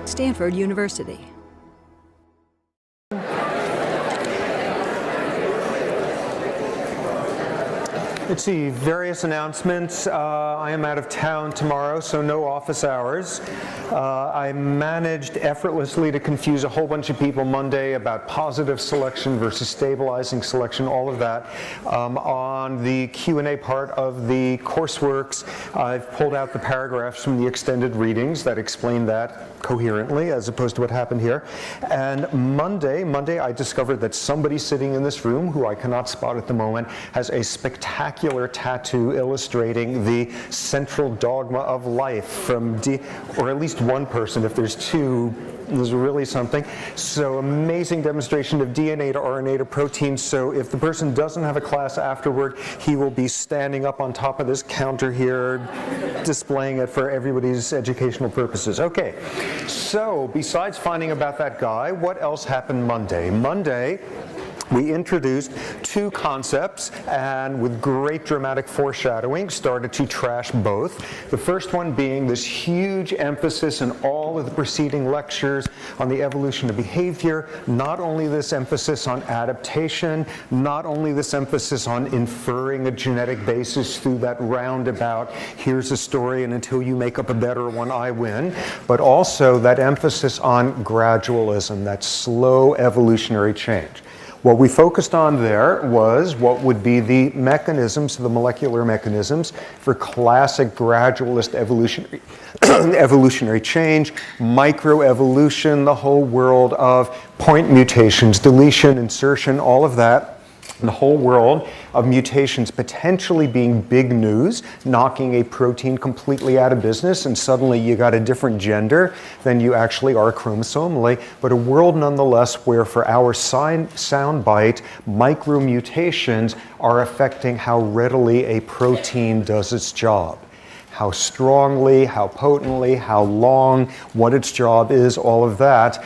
Stanford University. Let's see, various announcements. I am out of town tomorrow, so no office hours. I managed effortlessly to confuse a whole bunch of people Monday about positive selection versus stabilizing selection, all of that. On the Q&A part of the courseworks, I've pulled out the paragraphs from the extended readings that explain that coherently, as opposed to what happened here. And Monday, I discovered that somebody sitting in this room, who I cannot spot at the moment, has a spectacular tattoo illustrating the central dogma of life from or at least one person. If there's two, there's really something. So amazing demonstration of DNA to RNA to protein. So if the person doesn't have a class afterward, he will be standing up on top of this counter here, displaying it for everybody's educational purposes. Okay, so besides finding about that guy, what else happened Monday? Monday, we introduced two concepts and with great dramatic foreshadowing started to trash both. The first one being this huge emphasis in all of the preceding lectures on the evolution of behavior, not only this emphasis on adaptation, not only this emphasis on inferring a genetic basis through that roundabout, here's a story and until you make up a better one, I win, but also that emphasis on gradualism, that slow evolutionary change. What we focused on there was what would be the mechanisms, the molecular mechanisms for classic gradualist evolutionary change, microevolution, the whole world of point mutations, deletion, insertion, all of that. The whole world of mutations potentially being big news, knocking a protein completely out of business, and suddenly you got a different gender than you actually are chromosomally, but a world nonetheless where for our sound bite, micromutations are affecting how readily a protein does its job. How strongly, how potently, how long, what its job is, all of that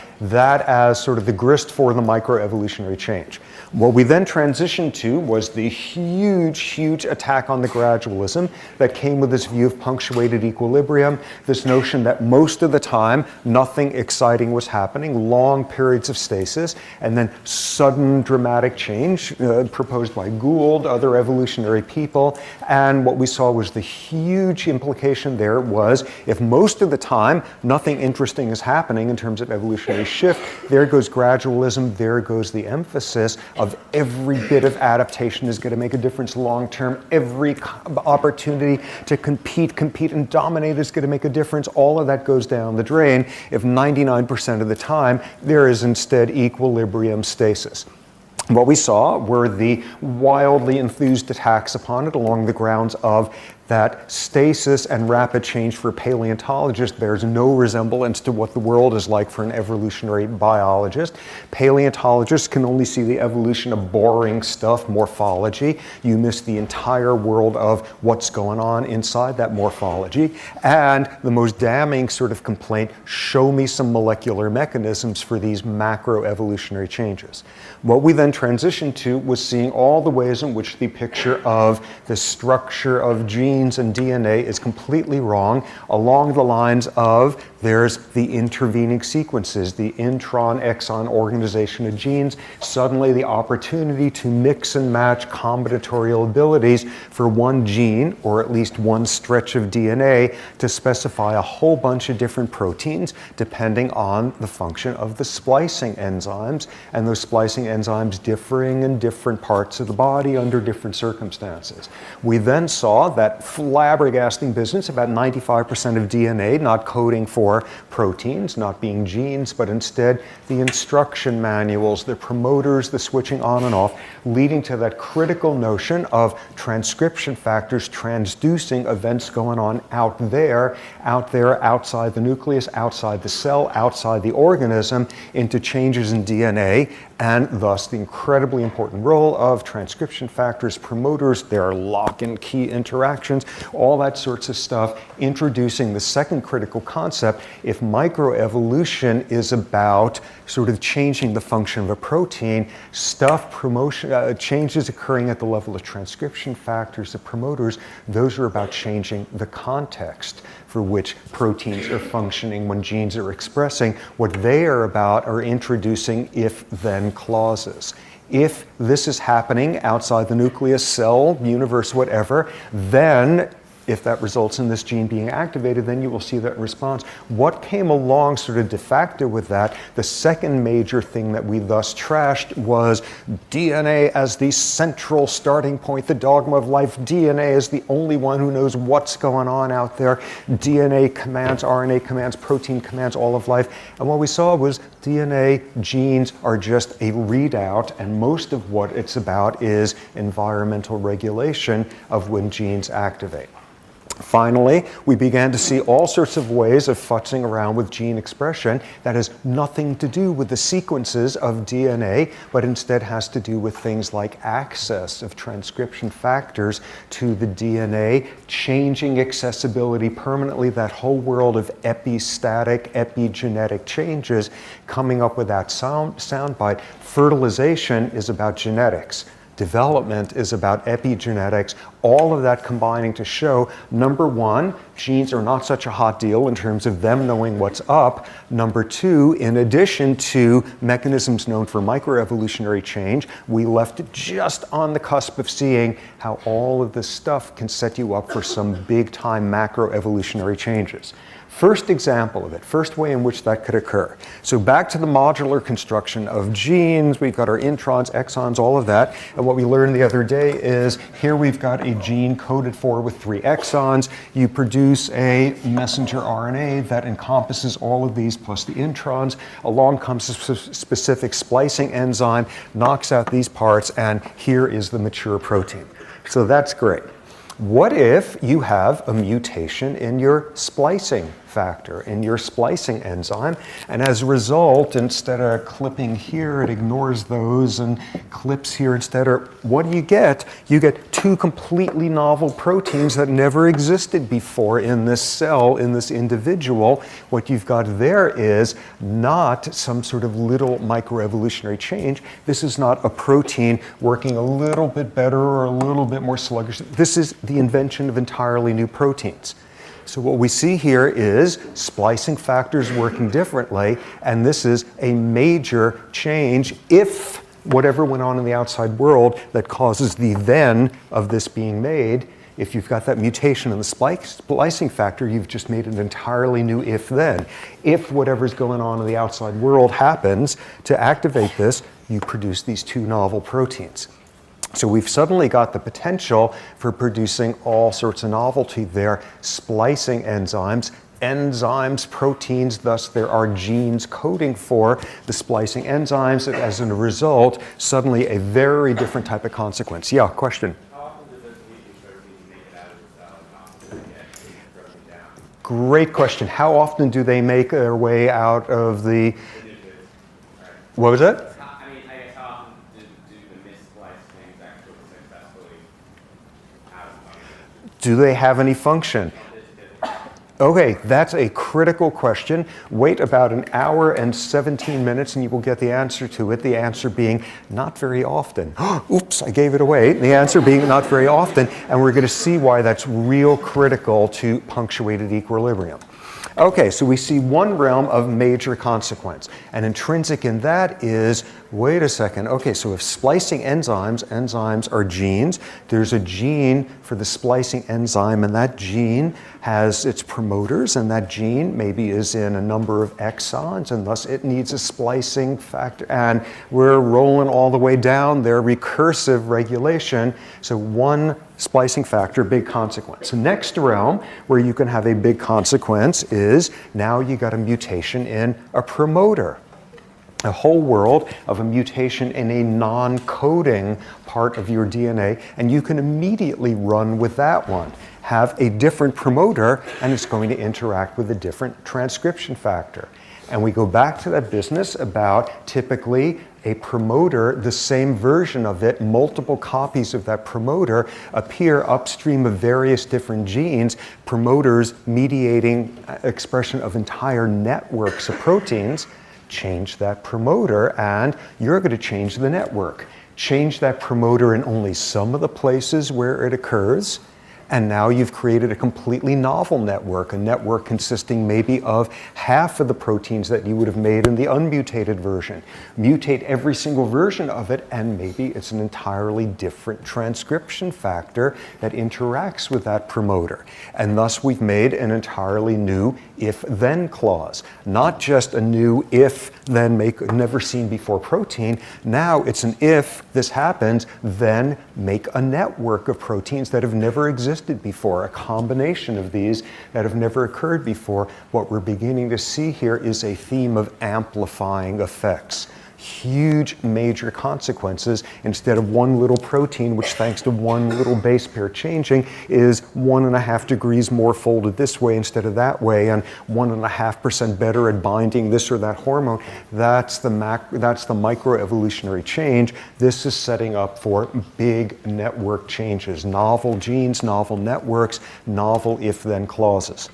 as sort of the grist for the microevolutionary change. What we then transitioned to was the huge attack on the gradualism that came with this view of punctuated equilibrium, this notion that most of the time nothing exciting was happening, long periods of stasis, and then sudden dramatic change proposed by Gould, other evolutionary people. And what we saw was the huge implication there was if most of the time nothing interesting is happening in terms of evolutionary shift, there goes gradualism, there goes the emphasis of every bit of adaptation is going to make a difference long term. Every opportunity to compete and dominate is going to make a difference. All of that goes down the drain if 99% of the time there is instead equilibrium stasis. What we saw were the wildly enthused attacks upon it along the grounds of that stasis and rapid change for a paleontologist bears no resemblance to what the world is like for an evolutionary biologist. Paleontologists can only see the evolution of boring stuff, morphology. You miss the entire world of what's going on inside that morphology. And the most damning sort of complaint, show me some molecular mechanisms for these macroevolutionary changes. What we then transitioned to was seeing all the ways in which the picture of the structure of genes and DNA is completely wrong along the lines of there's the intervening sequences, the intron-exon organization of genes, suddenly the opportunity to mix and match combinatorial abilities for one gene, or at least one stretch of DNA, to specify a whole bunch of different proteins depending on the function of the splicing enzymes, and those splicing enzymes differing in different parts of the body under different circumstances. We then saw that flabbergasting business, about 95% of DNA not coding for proteins, not being genes, but instead the instruction manuals, the promoters, the switching on and off, leading to that critical notion of transcription factors transducing events going on out there, outside the nucleus, outside the cell, outside the organism, into changes in DNA. and thus the incredibly important role of transcription factors, promoters, their lock and key interactions, all that sorts of stuff, introducing the second critical concept. If microevolution is about sort of changing the function of a protein, changes occurring at the level of transcription factors, the promoters, those are about changing the context for which proteins are functioning when genes are expressing. What they are about are introducing if-then clauses. If this is happening outside the nucleus, cell, universe, whatever, then if that results in this gene being activated, then you will see that response. What came along sort of de facto with that, the second major thing that we thus trashed was DNA as the central starting point, the dogma of life. DNA is the only one who knows what's going on out there. DNA commands, RNA commands, protein commands all of life. And what we saw was DNA genes are just a readout, and most of what it's about is environmental regulation of when genes activate. Finally, we began to see all sorts of ways of futzing around with gene expression that has nothing to do with the sequences of DNA, but instead has to do with things like access of transcription factors to the DNA, changing accessibility permanently, that whole world of epistatic, epigenetic changes, coming up with that soundbite. Fertilization is about genetics. Development is about epigenetics, all of that combining to show, number one, genes are not such a hot deal in terms of them knowing what's up. Number two, in addition to mechanisms known for microevolutionary change, we left just on the cusp of seeing how all of this stuff can set you up for some big time macroevolutionary changes. First example of it, first way in which that could occur. So back to the modular construction of genes, we've got our introns, exons, all of that. And what we learned the other day is here we've got a gene coded for with 3 exons. You produce a messenger RNA that encompasses all of these plus the introns. Along comes a specific splicing enzyme, knocks out these parts, and here is the mature protein. So that's great. What if you have a mutation in your splicing factor, in your splicing enzyme, and as a result, instead of clipping here, it ignores those and clips here instead? Or what do you get? You get 2 completely novel proteins that never existed before in this cell, in this individual. What you've got there is not some sort of little microevolutionary change. This is not a protein working a little bit better or a little bit more sluggish. This is the invention of entirely new proteins. So what we see here is splicing factors working differently, and this is a major change if whatever went on in the outside world that causes the then of this being made, if you've got that mutation in the splicing factor, you've just made an entirely new if-then. If whatever's going on in the outside world happens to activate this, you produce these 2 novel proteins. So we've suddenly got the potential for producing all sorts of novelty there, splicing enzymes, proteins, thus there are genes coding for the splicing enzymes, and as a result, suddenly a very different type of consequence. Yeah, question? How often do those mutant proteins make it out of the cell and how often do they get broken down? Great question. How often do they make their way out of the... What was that? Do they have any function? Okay, that's a critical question. Wait about an hour and 17 minutes and you will get the answer to it. The answer being not very often. Oops, I gave it away. The answer being not very often, and we're going to see why that's real critical to punctuated equilibrium. Okay, so we see one realm of major consequence, and intrinsic in that is, wait a second, okay, so if splicing enzymes are genes, there's a gene for the splicing enzyme, and that gene has its promoters, and that gene maybe is in a number of exons, and thus it needs a splicing factor, and we're rolling all the way down their recursive regulation, so one splicing factor, big consequence. Next realm where you can have a big consequence is now you got a mutation in a promoter. A whole world of a mutation in a non-coding part of your DNA, and you can immediately run with that one. Have a different promoter, and it's going to interact with a different transcription factor. And we go back to that business about typically a promoter, the same version of it, multiple copies of that promoter appear upstream of various different genes, promoters mediating expression of entire networks of proteins. Change that promoter and you're going to change the network. Change that promoter in only some of the places where it occurs, and now you've created a completely novel network, a network consisting maybe of half of the proteins that you would have made in the unmutated version. Mutate every single version of it, and maybe it's an entirely different transcription factor that interacts with that promoter. And thus we've made an entirely new if-then clause. Not just a new if-then make never seen before protein. Now it's an if this happens, then make a network of proteins that have never existed before, a combination of these that have never occurred before. What we're beginning to see here is a theme of amplifying effects. Huge major consequences. Instead of one little protein, which thanks to one little base pair changing is 1.5 degrees more folded this way instead of that way, and 1.5% better at binding this or that hormone, that's the microevolutionary change. This is setting up for big network changes, novel genes, novel networks, novel if-then clauses.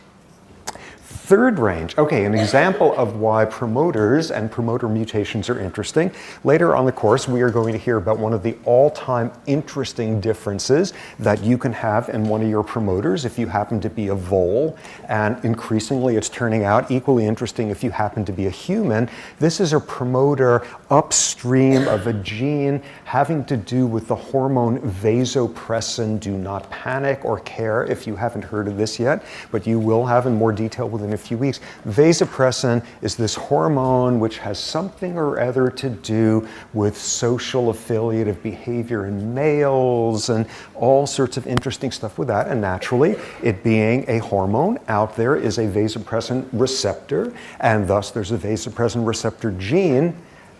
Third range, okay, an example of why promoters and promoter mutations are interesting. Later on the course, we are going to hear about one of the all-time interesting differences that you can have in one of your promoters if you happen to be a vole, and increasingly it's turning out equally interesting if you happen to be a human. This is a promoter upstream of a gene having to do with the hormone vasopressin. Do not panic or care if you haven't heard of this yet, but you will have in more detail within a few weeks. Vasopressin is this hormone which has something or other to do with social affiliative behavior in males and all sorts of interesting stuff with that. And naturally, it being a hormone, out there is a vasopressin receptor, and thus there's a vasopressin receptor gene,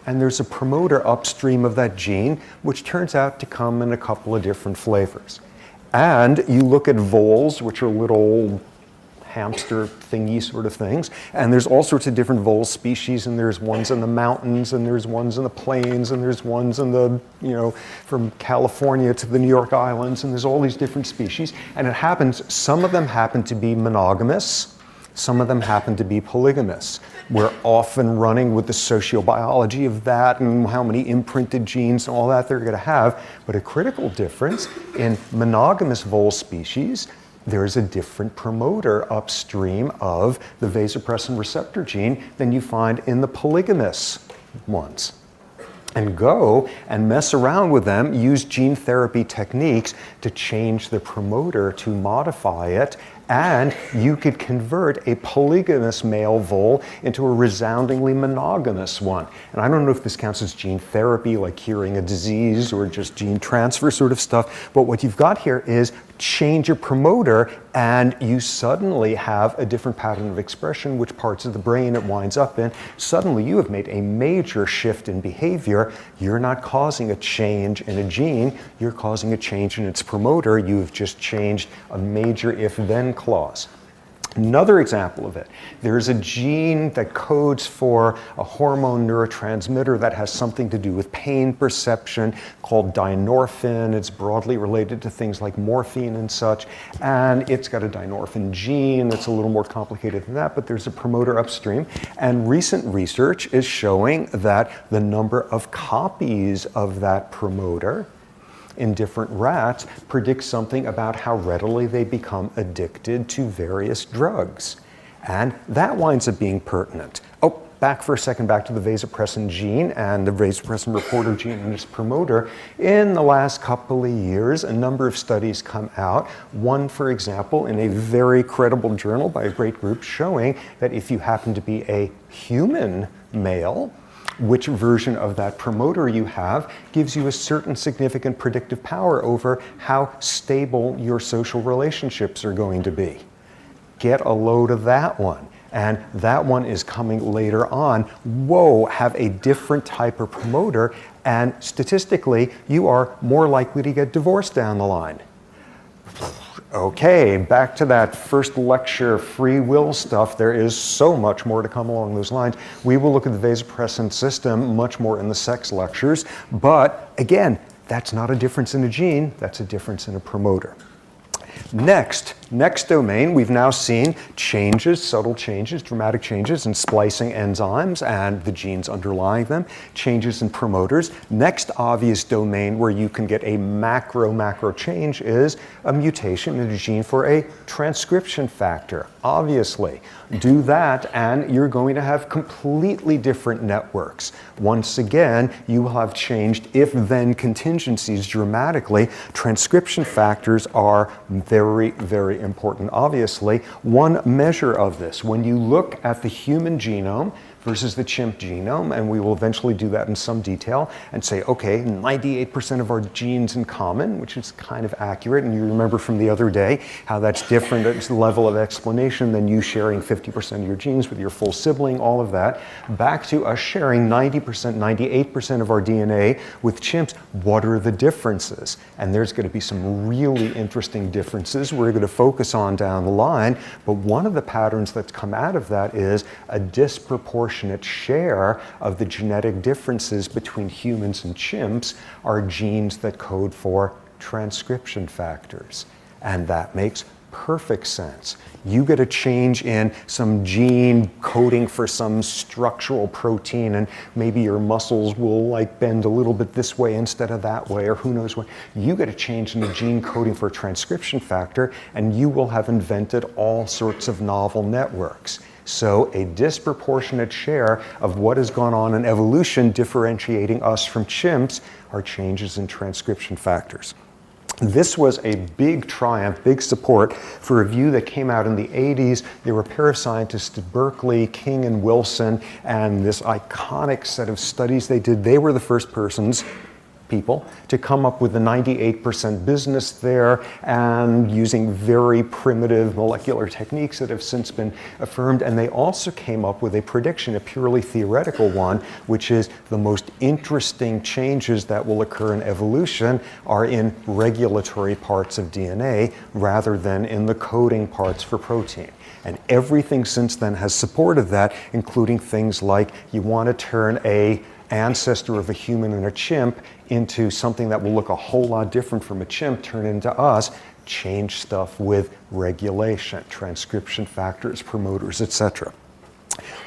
and there's a promoter upstream of that gene, which turns out to come in a couple of different flavors. And you look at voles, which are little hamster thingy sort of things, and there's all sorts of different vole species, and there's ones in the mountains, and there's ones in the plains, and there's ones in the, from California to the New York Islands, and there's all these different species, and it happens, some of them happen to be monogamous, some of them happen to be polygamous. We're often running with the sociobiology of that and how many imprinted genes and all that they're going to have, but a critical difference in monogamous vole species, there's a different promoter upstream of the vasopressin receptor gene than you find in the polygamous ones. And go and mess around with them, use gene therapy techniques to change the promoter, to modify it, and you could convert a polygamous male vole into a resoundingly monogamous one. And I don't know if this counts as gene therapy, like curing a disease, or just gene transfer sort of stuff, but what you've got here is change your promoter and you suddenly have a different pattern of expression, which parts of the brain it winds up in. Suddenly you have made a major shift in behavior. You're not causing a change in a gene, you're causing a change in its promoter. You've just changed a major if-then clause. Another example of it, there's a gene that codes for a hormone neurotransmitter that has something to do with pain perception called dynorphin. It's broadly related to things like morphine and such, and it's got a dynorphin gene that's a little more complicated than that, but there's a promoter upstream, and recent research is showing that the number of copies of that promoter in different rats predicts something about how readily they become addicted to various drugs. And that winds up being pertinent. Oh, back for a second, back to the vasopressin gene and the vasopressin reporter gene and its promoter. In the last couple of years, a number of studies come out. One, for example, in a very credible journal by a great group, showing that if you happen to be a human male, which version of that promoter you have gives you a certain significant predictive power over how stable your social relationships are going to be. Get a load of that one. And that one is coming later on. Whoa, have a different type of promoter, and statistically, you are more likely to get divorced down the line. Okay, back to that first lecture, free will stuff. There is so much more to come along those lines. We will look at the vasopressin system much more in the sex lectures. But again, that's not a difference in a gene, that's a difference in a promoter. Next domain, we've now seen changes, subtle changes, dramatic changes in splicing enzymes and the genes underlying them, changes in promoters. Next obvious domain where you can get a macro change is a mutation in a gene for a transcription factor. Obviously, do that and you're going to have completely different networks. Once again, you will have changed if-then contingencies dramatically. Transcription factors are very, very important. Obviously, one measure of this, when you look at the human genome versus the chimp genome, and we will eventually do that in some detail, and say, okay, 98% of our genes in common, which is kind of accurate, and you remember from the other day how that's different at the level of explanation than you sharing 50% of your genes with your full sibling, all of that, back to us sharing 90%, 98% of our DNA with chimps. What are the differences? And there's going to be some really interesting differences we're going to focus on down the line, but one of the patterns that's come out of that is a disproportionate share of the genetic differences between humans and chimps are genes that code for transcription factors. And that makes perfect sense. You get a change in some gene coding for some structural protein, and maybe your muscles will like bend a little bit this way instead of that way, or who knows what. You get a change in the gene coding for a transcription factor, and you will have invented all sorts of novel networks. So a disproportionate share of what has gone on in evolution differentiating us from chimps are changes in transcription factors. This was a big triumph, big support for a view that came out in the 80s. There were a pair of scientists at Berkeley, King and Wilson, and this iconic set of studies they did. They were the first people to come up with the 98% business there, and using very primitive molecular techniques that have since been affirmed. And they also came up with a prediction, a purely theoretical one, which is the most interesting changes that will occur in evolution are in regulatory parts of DNA rather than in the coding parts for protein. And everything since then has supported that, including things like you want to turn an ancestor of a human and a chimp into something that will look a whole lot different from a chimp, turn it into us, change stuff with regulation, transcription factors, promoters, etc.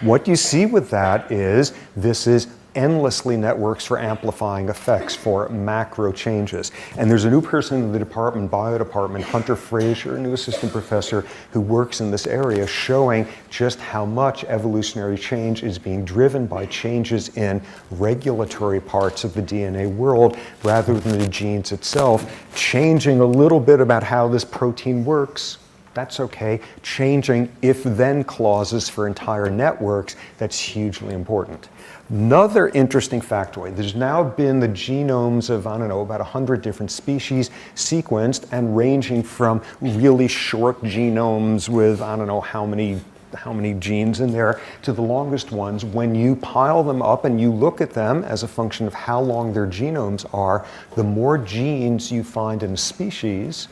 What you see with that is this is endlessly networks for amplifying effects for macro changes. And there's a new person in the department, bio department, Hunter Fraser, a new assistant professor who works in this area, showing just how much evolutionary change is being driven by changes in regulatory parts of the DNA world rather than the genes itself. Changing a little bit about how this protein works, that's okay. Changing if-then clauses for entire networks, that's hugely important. Another interesting factoid, there's now been the genomes of, I don't know, about 100 different species sequenced, and ranging from really short genomes with, I don't know how many genes in there, to the longest ones. When you pile them up and you look at them as a function of how long their genomes are, the more genes you find in a species,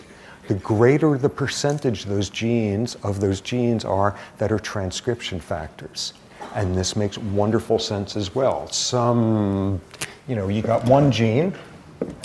the greater the percentage of those genes are that are transcription factors. And this makes wonderful sense as well. You got one gene,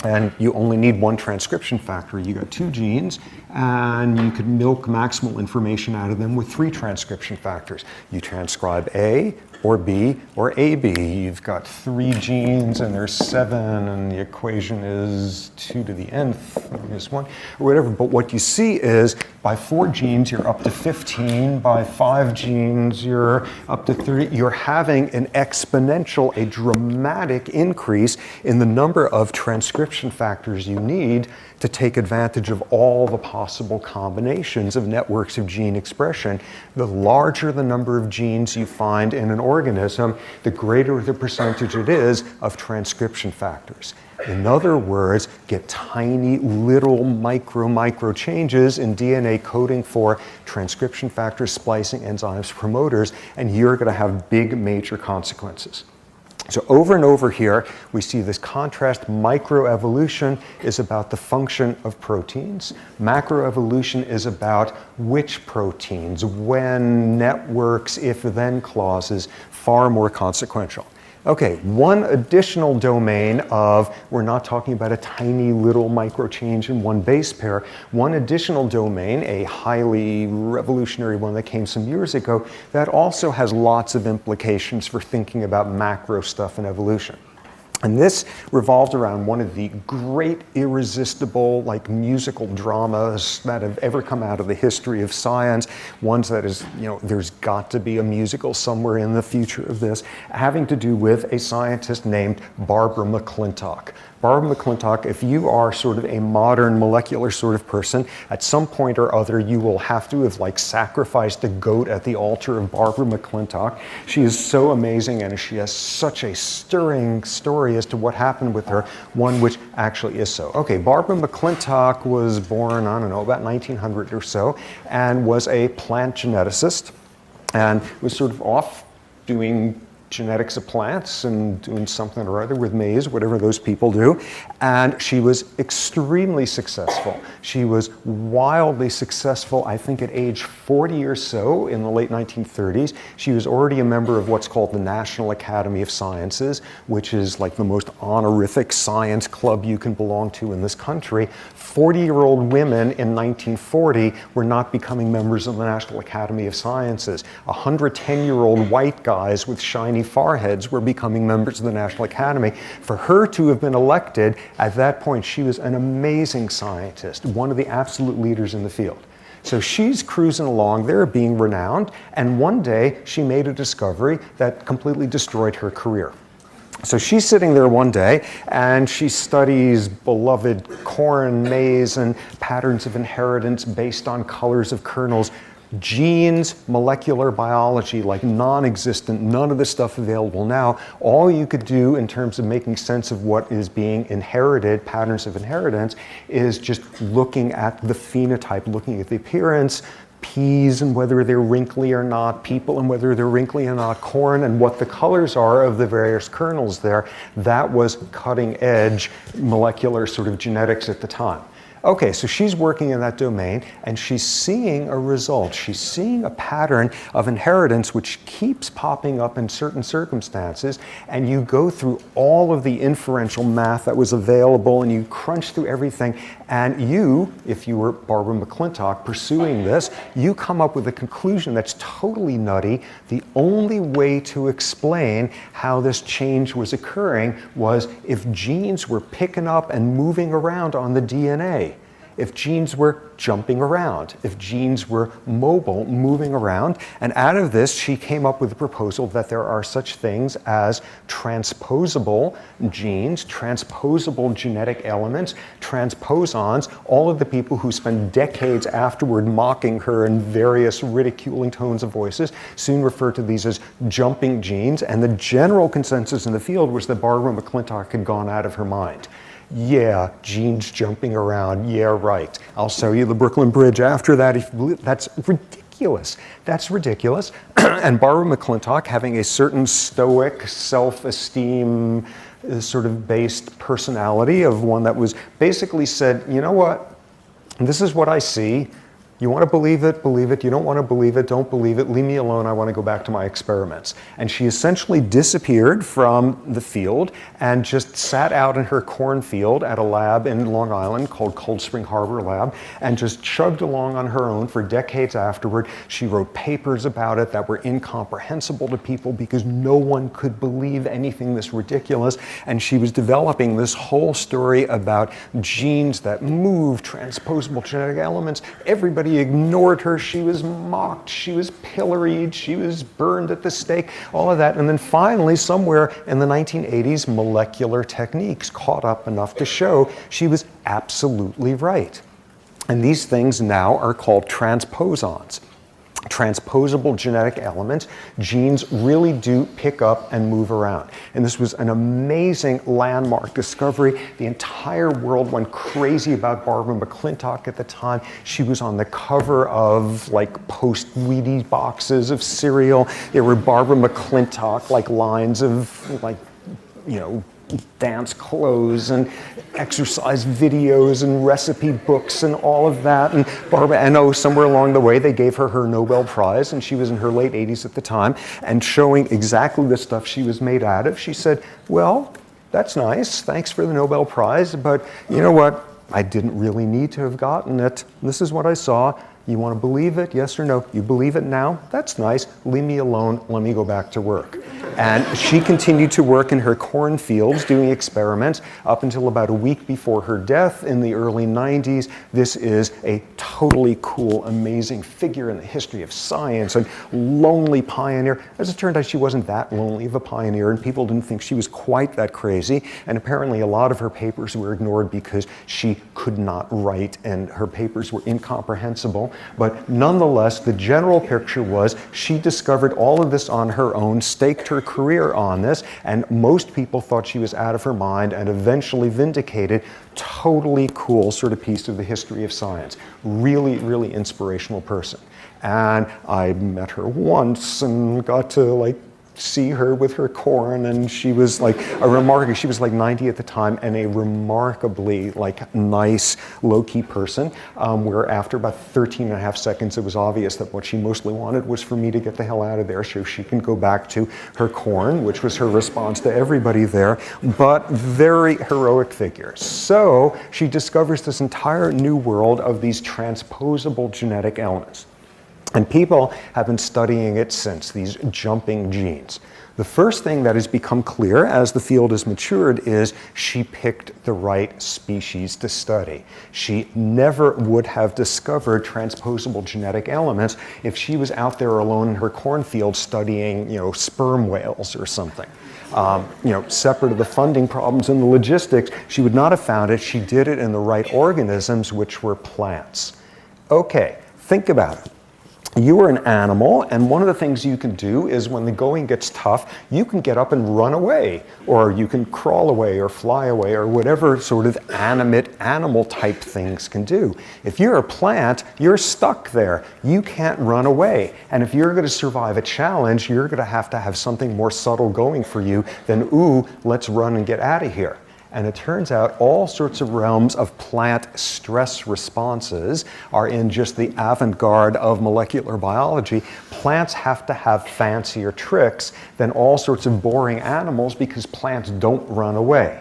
and you only need one transcription factor. You got two genes, and you could milk maximal information out of them with 3 transcription factors. You transcribe A, or B, or AB. You've got 3 genes, and there's 7, and the equation is 2 to the nth minus 1, or whatever. But what you see is by 4 genes, you're up to 15. By 5 genes, you're up to 30. You're having an exponential, a dramatic increase in the number of transcription factors you need to take advantage of all the possible combinations of networks of gene expression. The larger the number of genes you find in an organism, the greater the percentage it is of transcription factors. In other words, get tiny little micro changes in DNA coding for transcription factors, splicing enzymes, promoters, and you're going to have big major consequences. So over and over here, we see this contrast. Microevolution is about the function of proteins. Macroevolution is about which proteins, when, networks, if-then clauses, far more consequential. Okay, one additional domain of, we're not talking about a tiny little micro change in one base pair, one additional domain, a highly revolutionary one that came some years ago, that also has lots of implications for thinking about macro stuff in evolution. And this revolved around one of the great irresistible musical dramas that have ever come out of the history of science, ones that is, there's got to be a musical somewhere in the future of this, having to do with a scientist named Barbara McClintock. Barbara McClintock, if you are sort of a modern molecular sort of person, at some point or other you will have to have sacrificed a goat at the altar of Barbara McClintock. She is so amazing and she has such a stirring story as to what happened with her, one which actually is so. Okay, Barbara McClintock was born, I don't know, about 1900 or so, and was a plant geneticist and was sort of off doing genetics of plants and doing something or other with maize, whatever those people do. And she was extremely successful. She was wildly successful, I think at age 40 or so in the late 1930s. She was already a member of what's called the National Academy of Sciences, which is the most honorific science club you can belong to in this country. 40-year-old women in 1940 were not becoming members of the National Academy of Sciences. 110-year-old white guys with shiny foreheads were becoming members of the National Academy. For her to have been elected, at that point, she was an amazing scientist, one of the absolute leaders in the field. So she's cruising along there, being renowned, and one day she made a discovery that completely destroyed her career. So she's sitting there one day and she studies beloved corn, maize, and patterns of inheritance based on colors of kernels. Genes, molecular biology, non-existent, none of the stuff available now. All you could do in terms of making sense of what is being inherited, patterns of inheritance, is just looking at the phenotype, looking at the appearance, peas and whether they're wrinkly or not, people and whether they're wrinkly or not, corn and what the colors are of the various kernels there. That was cutting edge molecular sort of genetics at the time. Okay, so she's working in that domain and she's seeing a result. She's seeing a pattern of inheritance which keeps popping up in certain circumstances, and you go through all of the inferential math that was available and you crunch through everything, and you, if you were Barbara McClintock pursuing this, you come up with a conclusion that's totally nutty. The only way to explain how this change was occurring was if genes were picking up and moving around on the DNA. If genes were jumping around, if genes were mobile, moving around. And out of this, she came up with a proposal that there are such things as transposable genes, transposable genetic elements, transposons. All of the people who spend decades afterward mocking her in various ridiculing tones of voices soon refer to these as jumping genes. And the general consensus in the field was that Barbara McClintock had gone out of her mind. Yeah, genes jumping around, yeah, right. I'll show you the Brooklyn Bridge after that. That's ridiculous. That's ridiculous. And Barbara McClintock, having a certain stoic, self-esteem sort of based personality of one that was basically said, you know what, this is what I see. You want to believe it, believe it. You don't want to believe it, don't believe it. Leave me alone. I want to go back to my experiments. And she essentially disappeared from the field and just sat out in her cornfield at a lab in Long Island called Cold Spring Harbor Lab and just chugged along on her own for decades afterward. She wrote papers about it that were incomprehensible to people because no one could believe anything this ridiculous. And she was developing this whole story about genes that move, transposable genetic elements. Everybody ignored her. She was mocked. She was pilloried. She was burned at the stake, all of that. And then finally, somewhere in the 1980s, molecular techniques caught up enough to show she was absolutely right. And these things now are called transposons. Transposable genetic elements. Genes really do pick up and move around. And this was an amazing landmark discovery. The entire world went crazy about Barbara McClintock at the time. She was on the cover of post-Wheaties boxes of cereal. There were Barbara McClintock lines of dance clothes and exercise videos and recipe books and all of that. And somewhere along the way, they gave her Nobel Prize, and she was in her late 80s at the time, and showing exactly the stuff she was made out of, she said, well, that's nice, thanks for the Nobel Prize, but you know what? I didn't really need to have gotten it. This is what I saw. You want to believe it, yes or no? You believe it now? That's nice. Leave me alone. Let me go back to work. And she continued to work in her cornfields doing experiments up until about a week before her death in the early 90s. This is a totally cool, amazing figure in the history of science, a lonely pioneer. As it turned out, she wasn't that lonely of a pioneer, and people didn't think she was quite that crazy. And apparently a lot of her papers were ignored because she could not write and her papers were incomprehensible. But nonetheless, the general picture was she discovered all of this on her own, staked her career on this, and most people thought she was out of her mind and eventually vindicated. Totally cool sort of piece of the history of science. Really, really inspirational person. And I met her once and got to see her with her corn, and she was she was 90 at the time, and a remarkably nice, low-key person, where after about 13 and a half seconds it was obvious that what she mostly wanted was for me to get the hell out of there so she can go back to her corn, which was her response to everybody there, but very heroic figure. So she discovers this entire new world of these transposable genetic elements. And people have been studying it since, these jumping genes. The first thing that has become clear as the field has matured is she picked the right species to study. She never would have discovered transposable genetic elements if she was out there alone in her cornfield studying, sperm whales or something. Separate of the funding problems and the logistics, she would not have found it. She did it in the right organisms, which were plants. Okay, think about it. You are an animal, and one of the things you can do is when the going gets tough, you can get up and run away, or you can crawl away or fly away, or whatever sort of animate animal type things can do. If you're a plant, you're stuck there. You can't run away. And if you're going to survive a challenge, you're going to have something more subtle going for you than, ooh, let's run and get out of here. And it turns out all sorts of realms of plant stress responses are in just the avant-garde of molecular biology. Plants have to have fancier tricks than all sorts of boring animals because plants don't run away.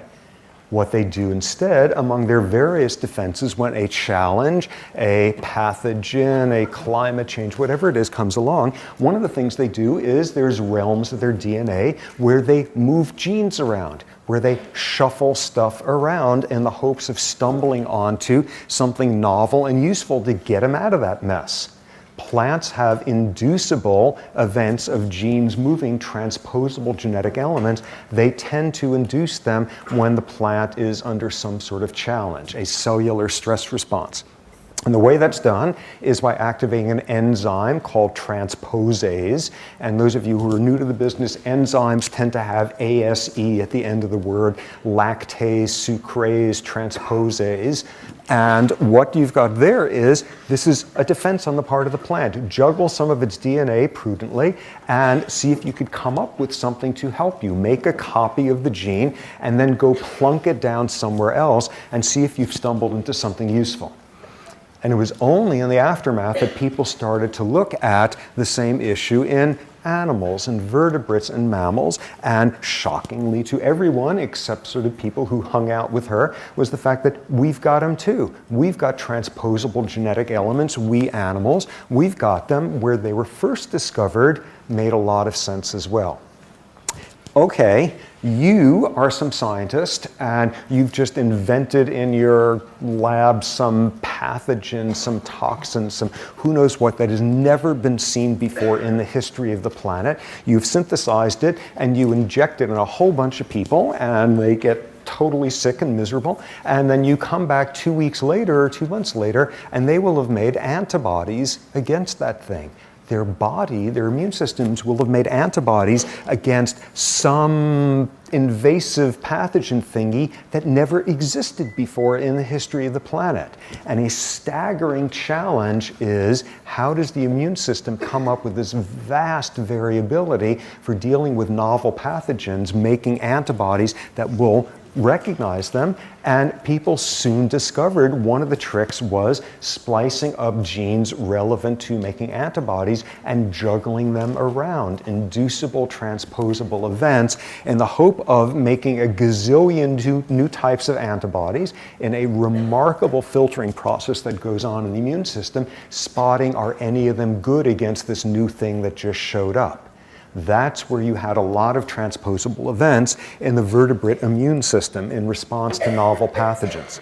What they do instead, among their various defenses, when a challenge, a pathogen, a climate change, whatever it is, comes along, one of the things they do is there's realms of their DNA where they move genes around, where they shuffle stuff around in the hopes of stumbling onto something novel and useful to get them out of that mess. Plants have inducible events of genes moving transposable genetic elements. They tend to induce them when the plant is under some sort of challenge, a cellular stress response. And the way that's done is by activating an enzyme called transposase. And those of you who are new to the business, enzymes tend to have ASE at the end of the word, lactase, sucrase, transposase. And what you've got there is, this is a defense on the part of the plant. Juggle some of its DNA prudently and see if you could come up with something to help you. Make a copy of the gene and then go plunk it down somewhere else and see if you've stumbled into something useful. And it was only in the aftermath that people started to look at the same issue in animals and vertebrates and mammals, and shockingly to everyone except sort of people who hung out with her was the fact that we've got them too. We've got transposable genetic elements, we animals. We've got them where they were first discovered, made a lot of sense as well. Okay, you are some scientist and you've just invented in your lab some pathogen, some toxin, some who knows what that has never been seen before in the history of the planet. You've synthesized it and you inject it in a whole bunch of people and they get totally sick and miserable. And then you come back 2 weeks later or 2 months later and they will have made antibodies against that thing. their body, their immune systems will have made antibodies against some invasive pathogen thingy that never existed before in the history of the planet. And a staggering challenge is, how does the immune system come up with this vast variability for dealing with novel pathogens, making antibodies that will recognize them? And people soon discovered one of the tricks was splicing up genes relevant to making antibodies and juggling them around, inducible transposable events, in the hope of making a gazillion new types of antibodies in a remarkable filtering process that goes on in the immune system, spotting, are any of them good against this new thing that just showed up. That's where you had a lot of transposable events in the vertebrate immune system in response to novel pathogens.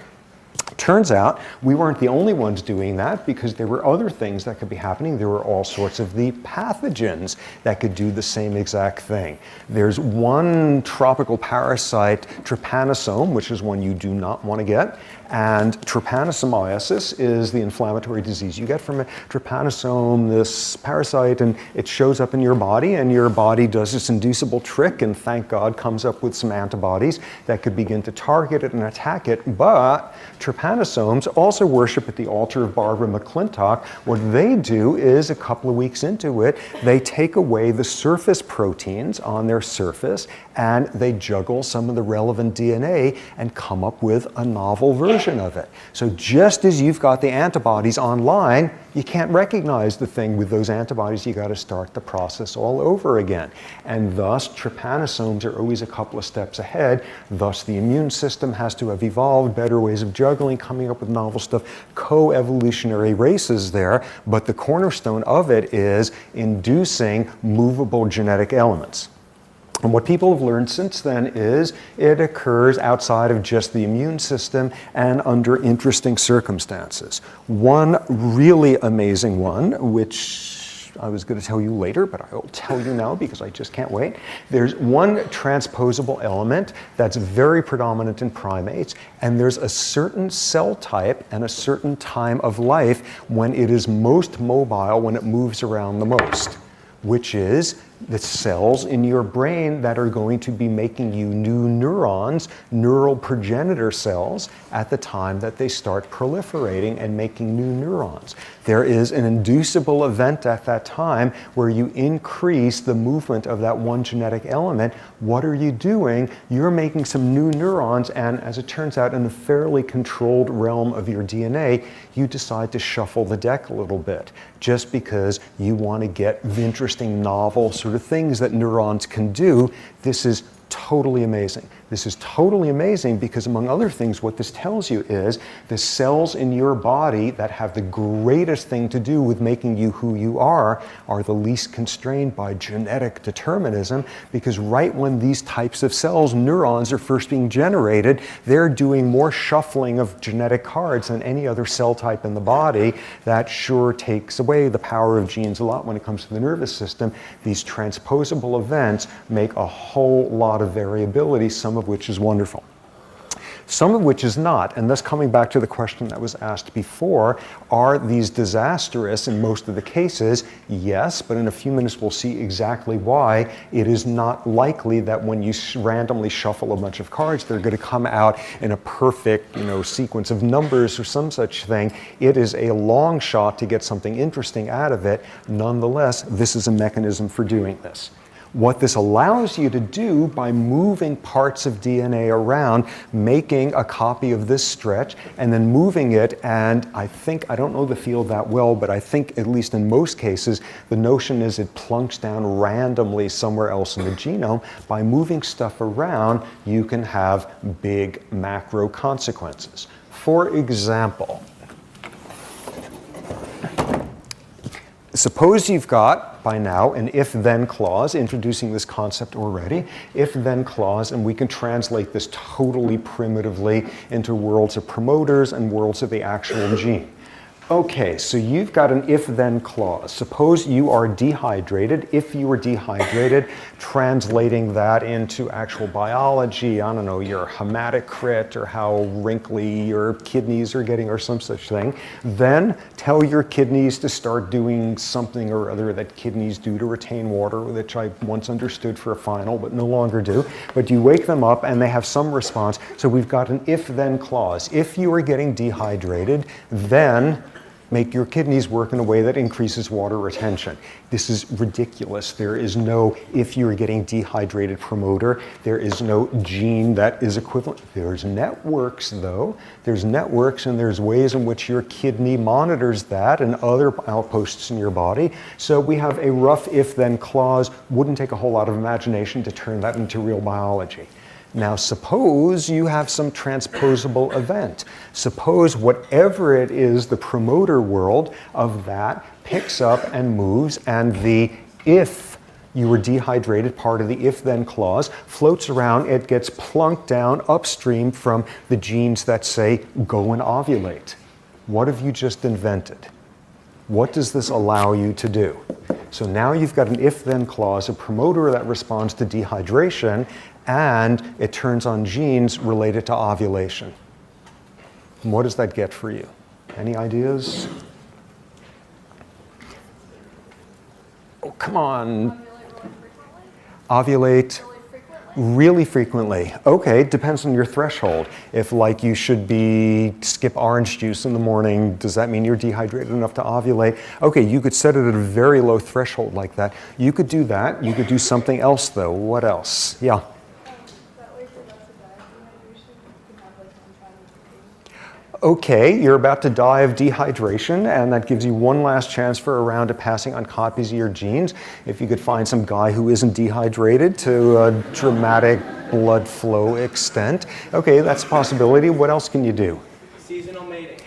Turns out we weren't the only ones doing that, because there were other things that could be happening. There were all sorts of the pathogens that could do the same exact thing. There's one tropical parasite, trypanosome, which is one you do not want to get. And trypanosomiasis is the inflammatory disease you get from a trypanosome, this parasite, and it shows up in your body, and your body does this inducible trick, and thank God comes up with some antibodies that could begin to target it and attack it. But trypanosomes also worship at the altar of Barbara McClintock. What they do is, a couple of weeks into it, they take away the surface proteins on their surface, and they juggle some of the relevant DNA and come up with a novel version of it. So just as you've got the antibodies online, you can't recognize the thing with those antibodies. You got to start the process all over again. And thus, trypanosomes are always a couple of steps ahead. Thus, the immune system has to have evolved better ways of juggling, coming up with novel stuff, co-evolutionary races there. But the cornerstone of it is inducing movable genetic elements. And what people have learned since then is it occurs outside of just the immune system and under interesting circumstances. One really amazing one, which I was going to tell you later, but I will tell you now because I just can't wait. There's one transposable element that's very predominant in primates, and there's a certain cell type and a certain time of life when it is most mobile, when it moves around the most, which is the cells in your brain that are going to be making you new neurons, neural progenitor cells, at the time that they start proliferating and making new neurons. There is an inducible event at that time where you increase the movement of that one genetic element. What are you doing? You're making some new neurons, and as it turns out, in a fairly controlled realm of your DNA, you decide to shuffle the deck a little bit, just because you want to get interesting, novel sort of things that neurons can do. This is totally amazing. This is totally amazing because, among other things, what this tells you is the cells in your body that have the greatest thing to do with making you who you are the least constrained by genetic determinism, because right when these types of cells, neurons, are first being generated, they're doing more shuffling of genetic cards than any other cell type in the body. That sure takes away the power of genes a lot when it comes to the nervous system. These transposable events make a whole lot of variability, some of which is wonderful. Some of which is not, and thus coming back to the question that was asked before, are these disastrous in most of the cases? Yes, but in a few minutes we'll see exactly why. It is not likely that when you randomly shuffle a bunch of cards, they're going to come out in a perfect, sequence of numbers or some such thing. It is a long shot to get something interesting out of it. Nonetheless, this is a mechanism for doing this. What this allows you to do by moving parts of DNA around, making a copy of this stretch, and then moving it, and I don't know the field that well, but I think at least in most cases, the notion is it plunks down randomly somewhere else in the genome. By moving stuff around, you can have big macro consequences. For example, suppose you've got, by now, an if-then clause, introducing this concept already, if-then clause, and we can translate this totally primitively into worlds of promoters and worlds of the actual gene. Okay, so you've got an if-then clause. Suppose you are dehydrated. If you were dehydrated, translating that into actual biology, I don't know, your hematocrit or how wrinkly your kidneys are getting or some such thing, then tell your kidneys to start doing something or other that kidneys do to retain water, which I once understood for a final but no longer do. But you wake them up and they have some response. So we've got an if-then clause. If you are getting dehydrated, then make your kidneys work in a way that increases water retention. This is ridiculous. There is no if you're getting dehydrated promoter. There is no gene that is equivalent. There's networks though. There's networks and there's ways in which your kidney monitors that and other outposts in your body. So we have a rough if-then clause. Wouldn't take a whole lot of imagination to turn that into real biology. Now suppose you have some transposable event. Suppose whatever it is, the promoter world of that picks up and moves, and the if you were dehydrated part of the if-then clause floats around, it gets plunked down upstream from the genes that say go and ovulate. What have you just invented? What does this allow you to do? So now you've got an if-then clause, a promoter that responds to dehydration, and it turns on genes related to ovulation. And what does that get for you? Any ideas? Oh, come on. Ovulate really frequently. Okay, depends on your threshold. If like you should be skip orange juice in the morning, does that mean you're dehydrated enough to ovulate? Okay, you could set it at a very low threshold like that. You could do that. You could do something else though. What else? Yeah. Okay, you're about to die of dehydration, and that gives you one last chance for a round of passing on copies of your genes. If you could find some guy who isn't dehydrated to a dramatic blood flow extent. Okay, that's a possibility. What else can you do? Seasonal mating.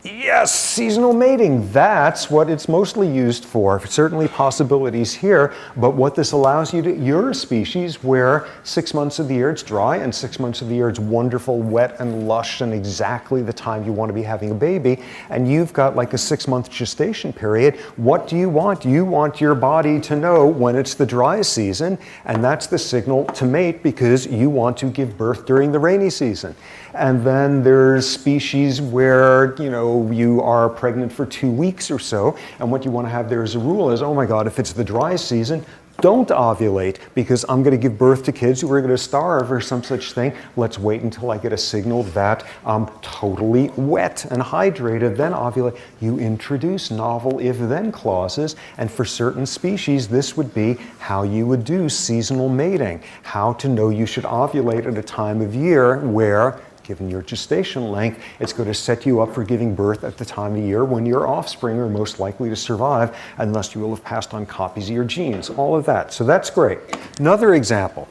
Yes, seasonal mating. That's what it's mostly used for. Certainly possibilities here, but what this allows you to, you're a species where 6 months of the year it's dry and 6 months of the year it's wonderful, wet and lush and exactly the time you want to be having a baby, and you've got like a 6-month gestation period. What do you want? You want your body to know when it's the dry season, and that's the signal to mate because you want to give birth during the rainy season. And then there's species where, you know, you are pregnant for 2 weeks or so, and what you want to have there as a rule is, oh my God, if it's the dry season, don't ovulate because I'm going to give birth to kids who are going to starve or some such thing. Let's wait until I get a signal that I'm totally wet and hydrated, then ovulate. You introduce novel if-then clauses, and for certain species, this would be how you would do seasonal mating, how to know you should ovulate at a time of year where, given your gestation length, it's going to set you up for giving birth at the time of year when your offspring are most likely to survive, unless you will have passed on copies of your genes, all of that. So that's great. Another example,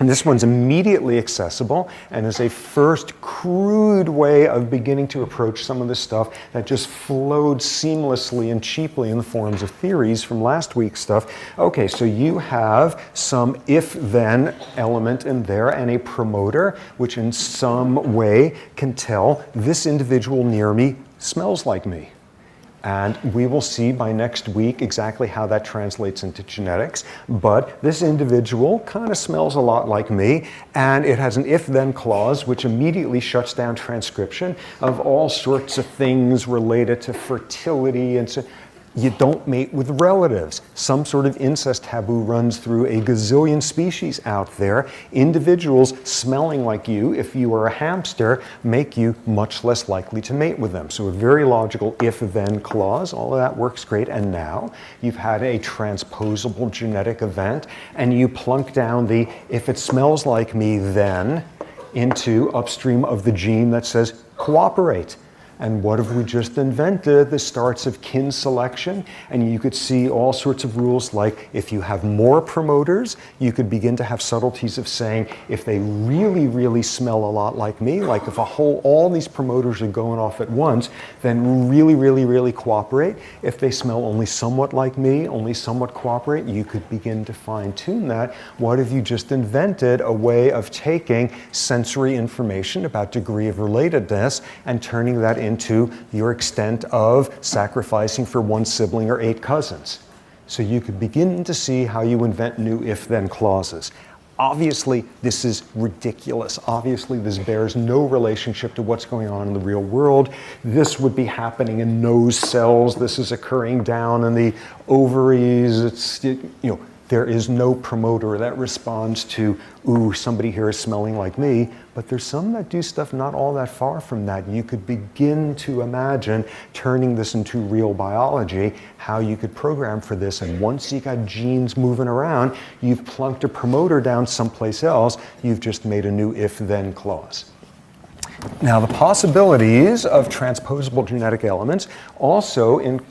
and this one's immediately accessible and is a first crude way of beginning to approach some of the stuff that just flowed seamlessly and cheaply in the forms of theories from last week's stuff. Okay, so you have some if-then element in there and a promoter, which in some way can tell this individual near me smells like me. And we will see by next week exactly how that translates into genetics. But this individual kind of smells a lot like me, and it has an if-then clause which immediately shuts down transcription of all sorts of things related to fertility and so. You don't mate with relatives. Some sort of incest taboo runs through a gazillion species out there. Individuals smelling like you, if you are a hamster, make you much less likely to mate with them. So a very logical if-then clause, all of that works great. And now you've had a transposable genetic event, and you plunk down the if it smells like me then into upstream of the gene that says cooperate. And what have we just invented? The starts of kin selection. And you could see all sorts of rules like if you have more promoters, you could begin to have subtleties of saying if they really, really smell a lot like me, like if all these promoters are going off at once, then really, really, really cooperate. If they smell only somewhat like me, only somewhat cooperate, you could begin to fine tune that. What have you just invented? A way of taking sensory information about degree of relatedness and turning that into your extent of sacrificing for one sibling or 8 cousins. So you could begin to see how you invent new if-then clauses. Obviously, this is ridiculous. Obviously, this bears no relationship to what's going on in the real world. This would be happening in nose cells. This is occurring down in the ovaries. There is no promoter that responds to, ooh, somebody here is smelling like me. But there's some that do stuff not all that far from that. You could begin to imagine turning this into real biology, how you could program for this. And once you got genes moving around, you've plunked a promoter down someplace else. You've just made a new if-then clause. Now, the possibilities of transposable genetic elements also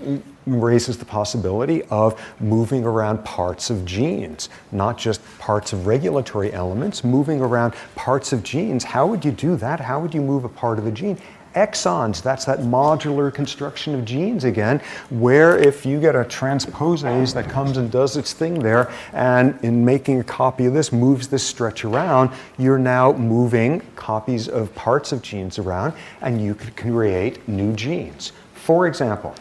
raises the possibility of moving around parts of genes, not just parts of regulatory elements, moving around parts of genes. How would you do that? How would you move a part of a gene? Exons, that's that modular construction of genes again, where if you get a transposase that comes and does its thing there, and in making a copy of this, moves this stretch around, you're now moving copies of parts of genes around, and you could create new genes. For example,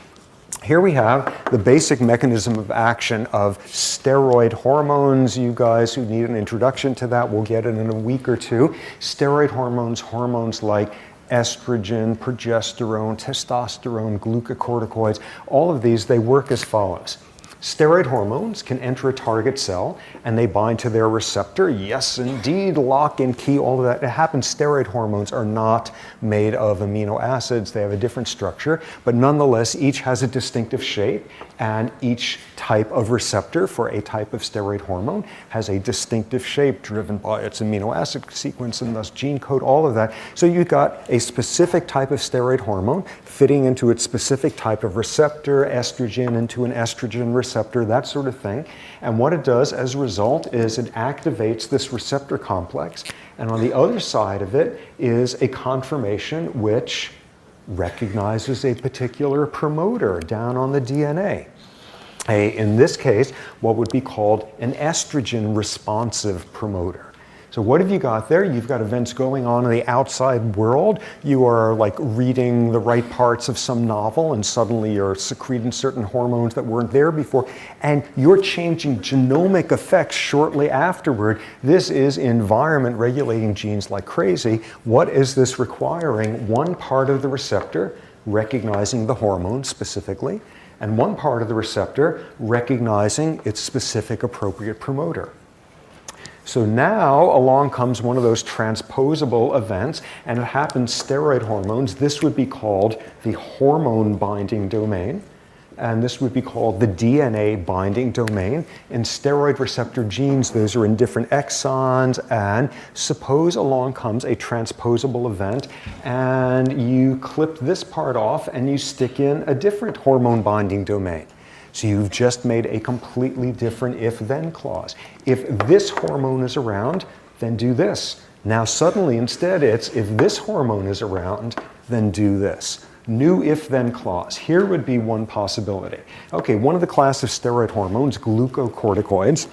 here we have the basic mechanism of action of steroid hormones. You guys who need an introduction to that, we'll get it in a week or two. Steroid hormones, hormones like estrogen, progesterone, testosterone, glucocorticoids, all of these, they work as follows. Steroid hormones can enter a target cell and they bind to their receptor. Yes, indeed, lock and key, all of that. It happens. Steroid hormones are not made of amino acids. They have a different structure, but nonetheless, each has a distinctive shape, and each type of receptor for a type of steroid hormone has a distinctive shape driven by its amino acid sequence and thus gene code, all of that. So you've got a specific type of steroid hormone fitting into its specific type of receptor, estrogen into an estrogen receptor, that sort of thing. And what it does as a result is it activates this receptor complex, and on the other side of it is a conformation which recognizes a particular promoter down on the DNA. In this case, what would be called an estrogen responsive promoter. So what have you got there? You've got events going on in the outside world. You are like reading the right parts of some novel, and suddenly you're secreting certain hormones that weren't there before, and you're changing genomic effects shortly afterward. This is environment regulating genes like crazy. What is this requiring? One part of the receptor recognizing the hormone specifically, and one part of the receptor recognizing its specific appropriate promoter. So now along comes one of those transposable events, and it happens steroid hormones. This would be called the hormone binding domain, and this would be called the DNA binding domain. In steroid receptor genes, those are in different exons, and suppose along comes a transposable event, and you clip this part off and you stick in a different hormone binding domain. So you've just made a completely different if-then clause. If this hormone is around, then do this. Now suddenly instead it's, if this hormone is around, then do this. New if-then clause. Here would be one possibility. Okay, one of the class of steroid hormones, glucocorticoids,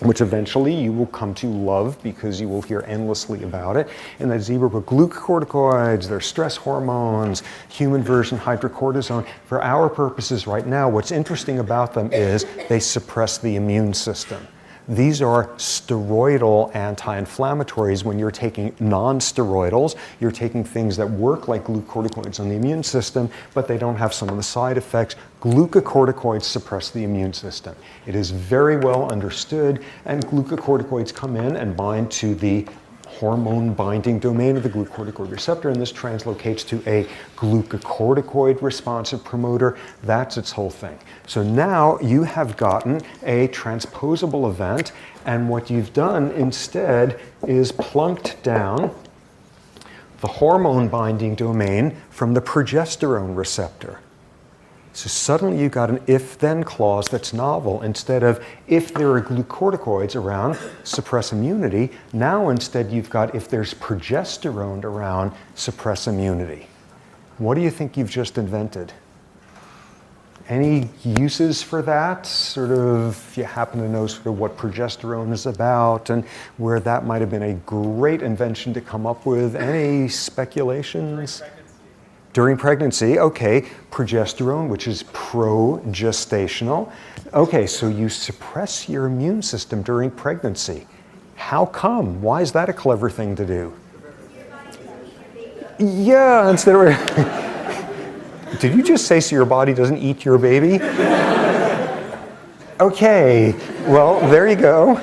which eventually you will come to love because you will hear endlessly about it. In that zebra book, glucocorticoids, they're stress hormones, human version hydrocortisone. For our purposes right now, what's interesting about them is they suppress the immune system. These are steroidal anti-inflammatories. When you're taking non-steroidals, you're taking things that work like glucocorticoids on the immune system, but they don't have some of the side effects. Glucocorticoids suppress the immune system. It is very well understood, and glucocorticoids come in and bind to the hormone binding domain of the glucocorticoid receptor, and this translocates to a glucocorticoid responsive promoter. That's its whole thing. So now you have gotten a transposable event, and what you've done instead is plunked down the hormone binding domain from the progesterone receptor. So suddenly you've got an if-then clause that's novel. Instead of if there are glucocorticoids around, suppress immunity, now instead you've got if there's progesterone around, suppress immunity. What do you think you've just invented? Any uses for that? Sort of, if you happen to know sort of what progesterone is about and where that might have been a great invention to come up with. Any speculations? During pregnancy, okay, progesterone, which is progestational. Okay, so you suppress your immune system during pregnancy. How come? Why is that a clever thing to do? Yeah, instead of... Did you just say so your body doesn't eat your baby? Okay, well, there you go.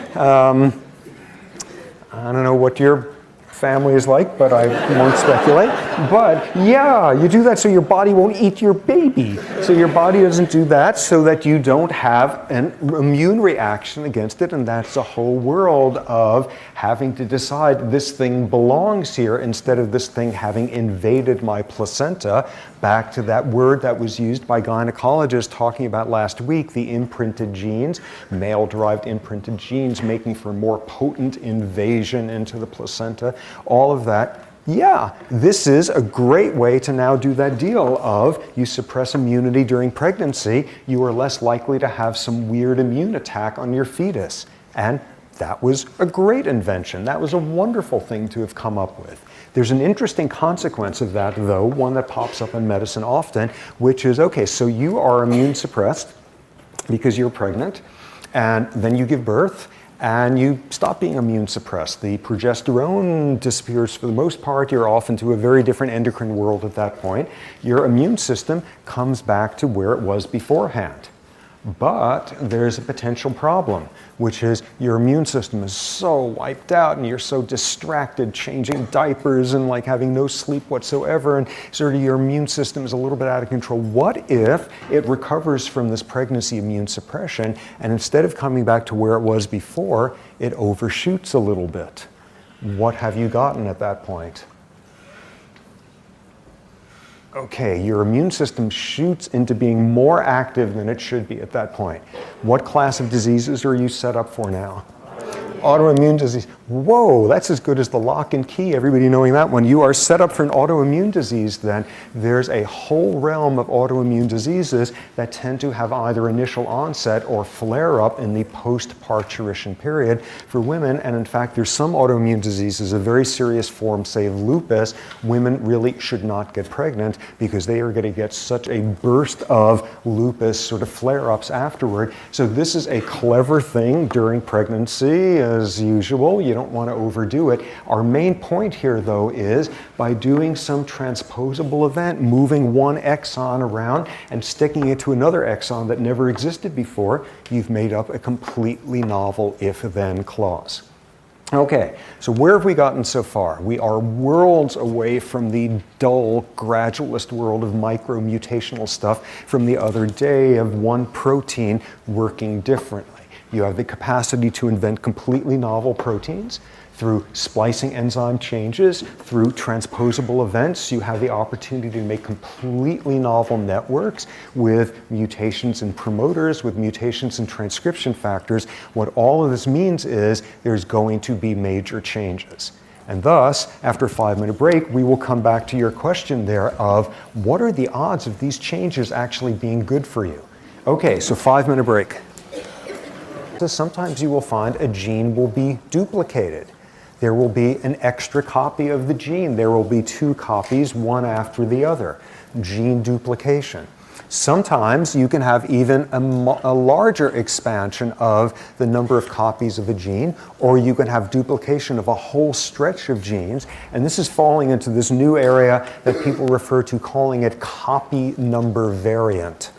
I don't know what your family is like, but I won't speculate. But yeah, you do that so your body won't eat your baby. So your body doesn't do that so that you don't have an immune reaction against it, and that's a whole world of having to decide this thing belongs here instead of this thing having invaded my placenta. Back to that word that was used by gynecologists talking about last week, the imprinted genes, male-derived imprinted genes making for more potent invasion into the placenta, all of that. Yeah, this is a great way to now do that deal of you suppress immunity during pregnancy, you are less likely to have some weird immune attack on your fetus. And that was a great invention. That was a wonderful thing to have come up with. There's an interesting consequence of that, though, one that pops up in medicine often, which is, okay, so you are immune suppressed because you're pregnant, and then you give birth, and you stop being immune suppressed. The progesterone disappears for the most part. You're off into a very different endocrine world at that point. Your immune system comes back to where it was beforehand. But there's a potential problem, which is your immune system is so wiped out and you're so distracted changing diapers and like having no sleep whatsoever, and sort of your immune system is a little bit out of control. What if it recovers from this pregnancy immune suppression and instead of coming back to where it was before, it overshoots a little bit? What have you gotten at that point? Okay, your immune system shoots into being more active than it should be at that point. What class of diseases are you set up for now? Autoimmune disease. Whoa, that's as good as the lock and key, everybody knowing that one. You are set up for an autoimmune disease then. There's a whole realm of autoimmune diseases that tend to have either initial onset or flare up in the post-parturition period for women. And in fact, there's some autoimmune diseases, a very serious form, say of lupus. Women really should not get pregnant because they are going to get such a burst of lupus sort of flare-ups afterward. So this is a clever thing during pregnancy. As usual, you don't want to overdo it. Our main point here, though, is by doing some transposable event, moving one exon around and sticking it to another exon that never existed before, you've made up a completely novel if-then clause. Okay, so where have we gotten so far? We are worlds away from the dull, gradualist world of micro-mutational stuff from the other day of one protein working differently. You have the capacity to invent completely novel proteins through splicing enzyme changes, through transposable events. You have the opportunity to make completely novel networks with mutations in promoters, with mutations in transcription factors. What all of this means is there's going to be major changes. And thus, after a 5-minute break, we will come back to your question there of what are the odds of these changes actually being good for you? Okay, so 5-minute break. Sometimes you will find a gene will be duplicated. There will be an extra copy of the gene. There will be 2 copies, one after the other. Gene duplication. Sometimes you can have even a larger expansion of the number of copies of a gene, or you can have duplication of a whole stretch of genes. And this is falling into this new area that people refer to calling it copy number variant,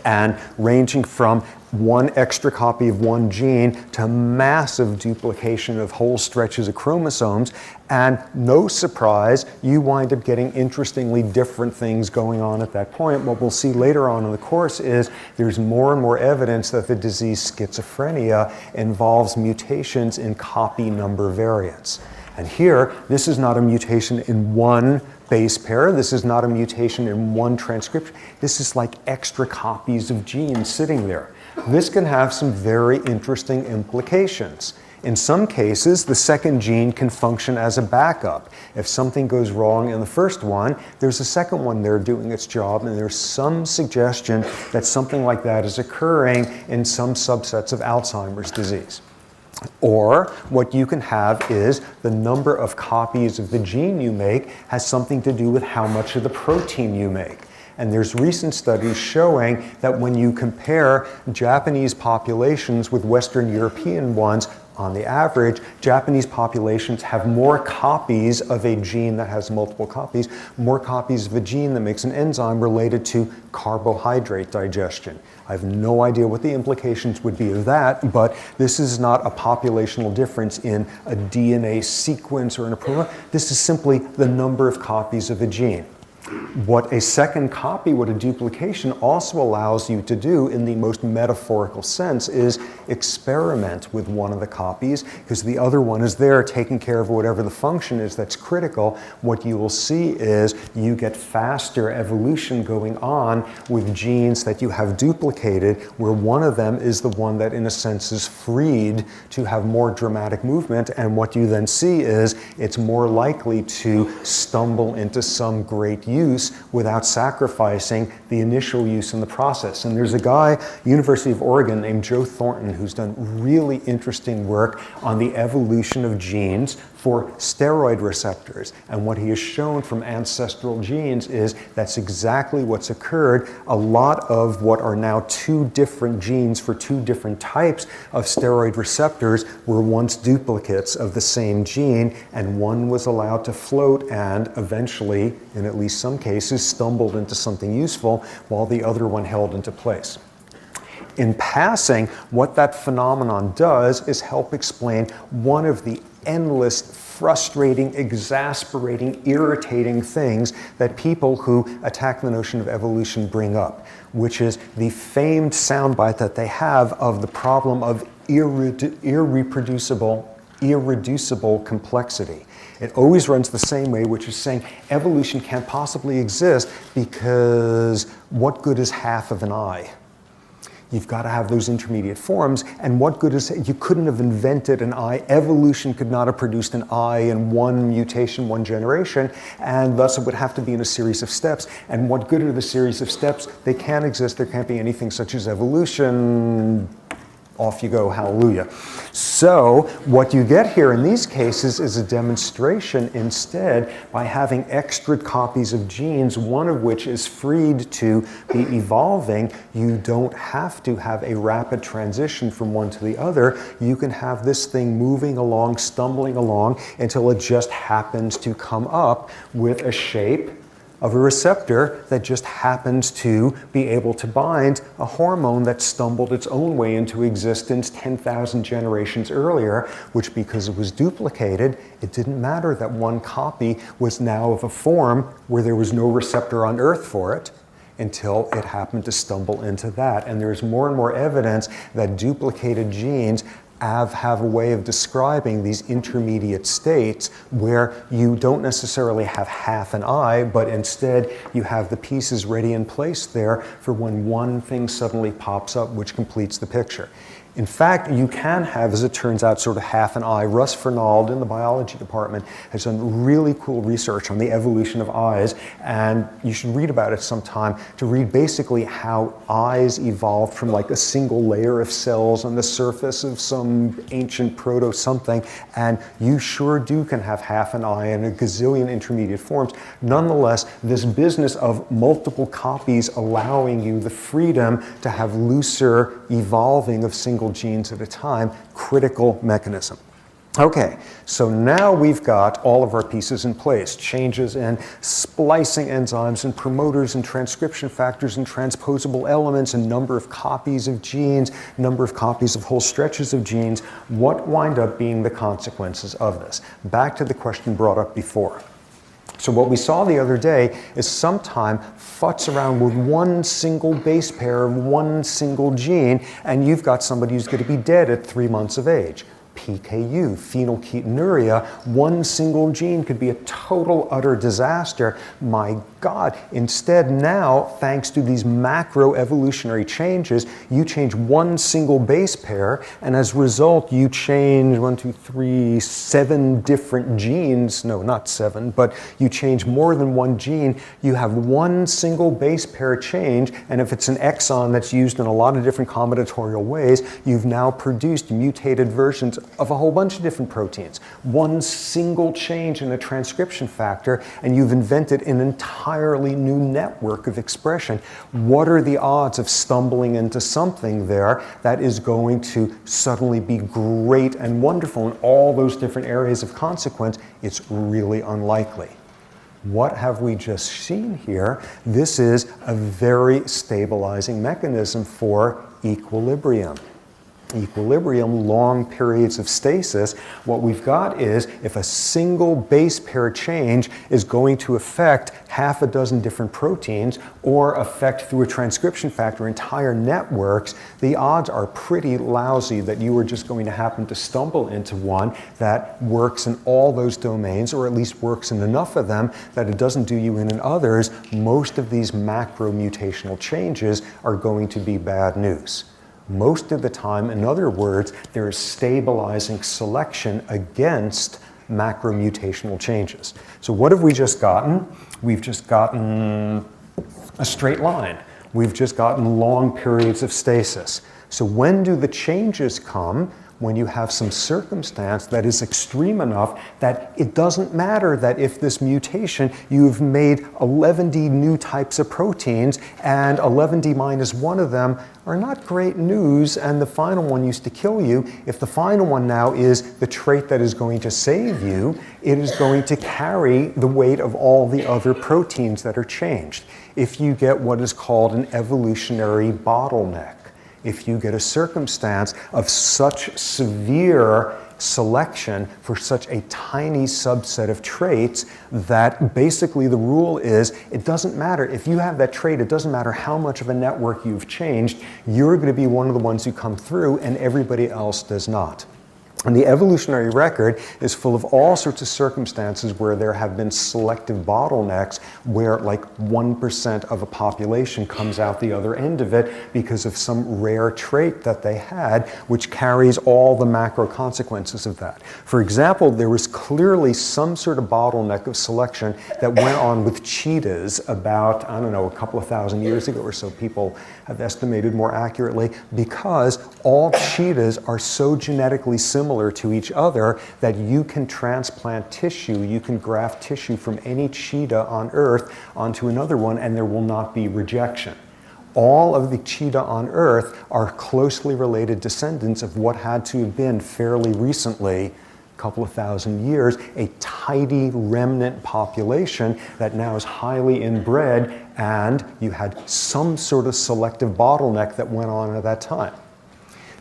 and ranging from one extra copy of one gene to massive duplication of whole stretches of chromosomes. And no surprise, you wind up getting interestingly different things going on at that point. What we'll see later on in the course is there's more and more evidence that the disease schizophrenia involves mutations in copy number variants. And here, this is not a mutation in one base pair. This is not a mutation in one transcription. This is like extra copies of genes sitting there. This can have some very interesting implications. In some cases, the second gene can function as a backup. If something goes wrong in the first one, there's a second one there doing its job, and there's some suggestion that something like that is occurring in some subsets of Alzheimer's disease. Or what you can have is the number of copies of the gene you make has something to do with how much of the protein you make. And there's recent studies showing that when you compare Japanese populations with Western European ones, on the average, Japanese populations have more copies of a gene that has multiple copies, more copies of a gene that makes an enzyme related to carbohydrate digestion. I have no idea what the implications would be of that, but this is not a populational difference in a DNA sequence or in a protein. This is simply the number of copies of a gene. What a second copy, what a duplication also allows you to do in the most metaphorical sense is experiment with one of the copies, because the other one is there taking care of whatever the function is that's critical. What you will see is you get faster evolution going on with genes that you have duplicated, where one of them is the one that in a sense is freed to have more dramatic movement, and what you then see is it's more likely to stumble into some great use without sacrificing the initial use in the process. And there's a guy, University of Oregon, named Joe Thornton, who's done really interesting work on the evolution of genes for steroid receptors. And what he has shown from ancestral genes is that's exactly what's occurred. A lot of what are now two different genes for two different types of steroid receptors were once duplicates of the same gene, and one was allowed to float and eventually, in at least some cases, stumbled into something useful while the other one held into place. In passing, what that phenomenon does is help explain one of the endless, frustrating, exasperating, irritating things that people who attack the notion of evolution bring up, which is the famed soundbite that they have of the problem of irreducible complexity. It always runs the same way, which is saying evolution can't possibly exist because what good is half of an eye? You've got to have those intermediate forms, and what good is it? You couldn't have invented an eye. Evolution could not have produced an eye in one mutation, one generation, and thus it would have to be in a series of steps. And what good are the series of steps? They can't exist. There can't be anything such as evolution. Off you go, hallelujah. So what you get here in these cases is a demonstration instead by having extra copies of genes, one of which is freed to be evolving. You don't have to have a rapid transition from one to the other. You can have this thing moving along, stumbling along, until it just happens to come up with a shape of a receptor that just happens to be able to bind a hormone that stumbled its own way into existence 10,000 generations earlier, which, because it was duplicated, it didn't matter that one copy was now of a form where there was no receptor on Earth for it until it happened to stumble into that. And there's more and more evidence that duplicated genes have a way of describing these intermediate states where you don't necessarily have half an eye, but instead you have the pieces ready in place there for when one thing suddenly pops up which completes the picture. In fact, you can have, as it turns out, sort of half an eye. Russ Fernald in the biology department has done really cool research on the evolution of eyes, and you should read about it sometime, to read basically how eyes evolved from like a single layer of cells on the surface of some ancient proto-something, and you sure can have half an eye and a gazillion intermediate forms. Nonetheless, this business of multiple copies allowing you the freedom to have looser evolving of single genes at a time, critical mechanism. Okay, so now we've got all of our pieces in place. Changes in splicing enzymes and promoters and transcription factors and transposable elements and number of copies of genes, number of copies of whole stretches of genes. What wind up being the consequences of this? Back to the question brought up before. So what we saw the other day is sometime futz around with one single base pair of one single gene, and you've got somebody who's going to be dead at 3 months of age. PKU, phenylketonuria, one single gene could be a total, utter disaster. My God, instead now, thanks to these macroevolutionary changes, you change one single base pair, and as a result, you change 7 different genes. No, not 7, but you change more than one gene. You have one single base pair change, and if it's an exon that's used in a lot of different combinatorial ways, you've now produced mutated versions of a whole bunch of different proteins. One single change in a transcription factor, and you've invented an entirely new network of expression. What are the odds of stumbling into something there that is going to suddenly be great and wonderful in all those different areas of consequence? It's really unlikely. What have we just seen here? This is a very stabilizing mechanism for equilibrium. Equilibrium, long periods of stasis. What we've got is if a single base pair change is going to affect half a dozen different proteins or affect through a transcription factor entire networks, the odds are pretty lousy that you are just going to happen to stumble into one that works in all those domains, or at least works in enough of them that it doesn't do you in others. Most of these macro mutational changes are going to be bad news. Most of the time, in other words, there is stabilizing selection against macromutational changes. So what have we just gotten? We've just gotten a straight line. We've just gotten long periods of stasis. So when do the changes come? When you have some circumstance that is extreme enough that it doesn't matter that if this mutation, you've made 11D new types of proteins and 11D minus one of them are not great news, and the final one used to kill you. If the final one now is the trait that is going to save you, it is going to carry the weight of all the other proteins that are changed. If you get what is called an evolutionary bottleneck, if you get a circumstance of such severe selection for such a tiny subset of traits that basically the rule is it doesn't matter if you have that trait, it doesn't matter how much of a network you've changed, you're going to be one of the ones who come through and everybody else does not. And the evolutionary record is full of all sorts of circumstances where there have been selective bottlenecks where like 1% of a population comes out the other end of it because of some rare trait that they had, which carries all the macro consequences of that. For example, there was clearly some sort of bottleneck of selection that went on with cheetahs about, I don't know, a couple of thousand years ago or so. People have estimated more accurately because all cheetahs are so genetically similar to each other that you can transplant tissue, you can graft tissue from any cheetah on Earth onto another one and there will not be rejection. All of the cheetah on Earth are closely related descendants of what had to have been fairly recently, a couple of thousand years, a tidy remnant population that now is highly inbred, and you had some sort of selective bottleneck that went on at that time.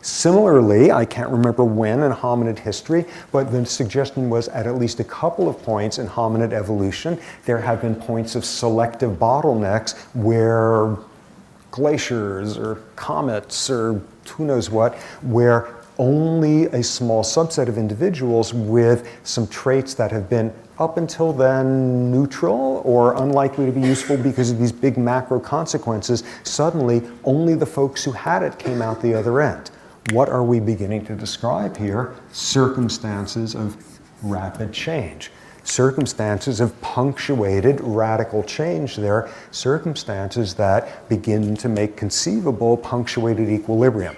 Similarly, I can't remember when in hominid history, but the suggestion was at least a couple of points in hominid evolution, there have been points of selective bottlenecks where glaciers or comets or who knows what, where only a small subset of individuals with some traits that have been up until then neutral or unlikely to be useful because of these big macro consequences, suddenly only the folks who had it came out the other end. What are we beginning to describe here? Circumstances of rapid change. Circumstances of punctuated radical change there. Circumstances that begin to make conceivable punctuated equilibrium.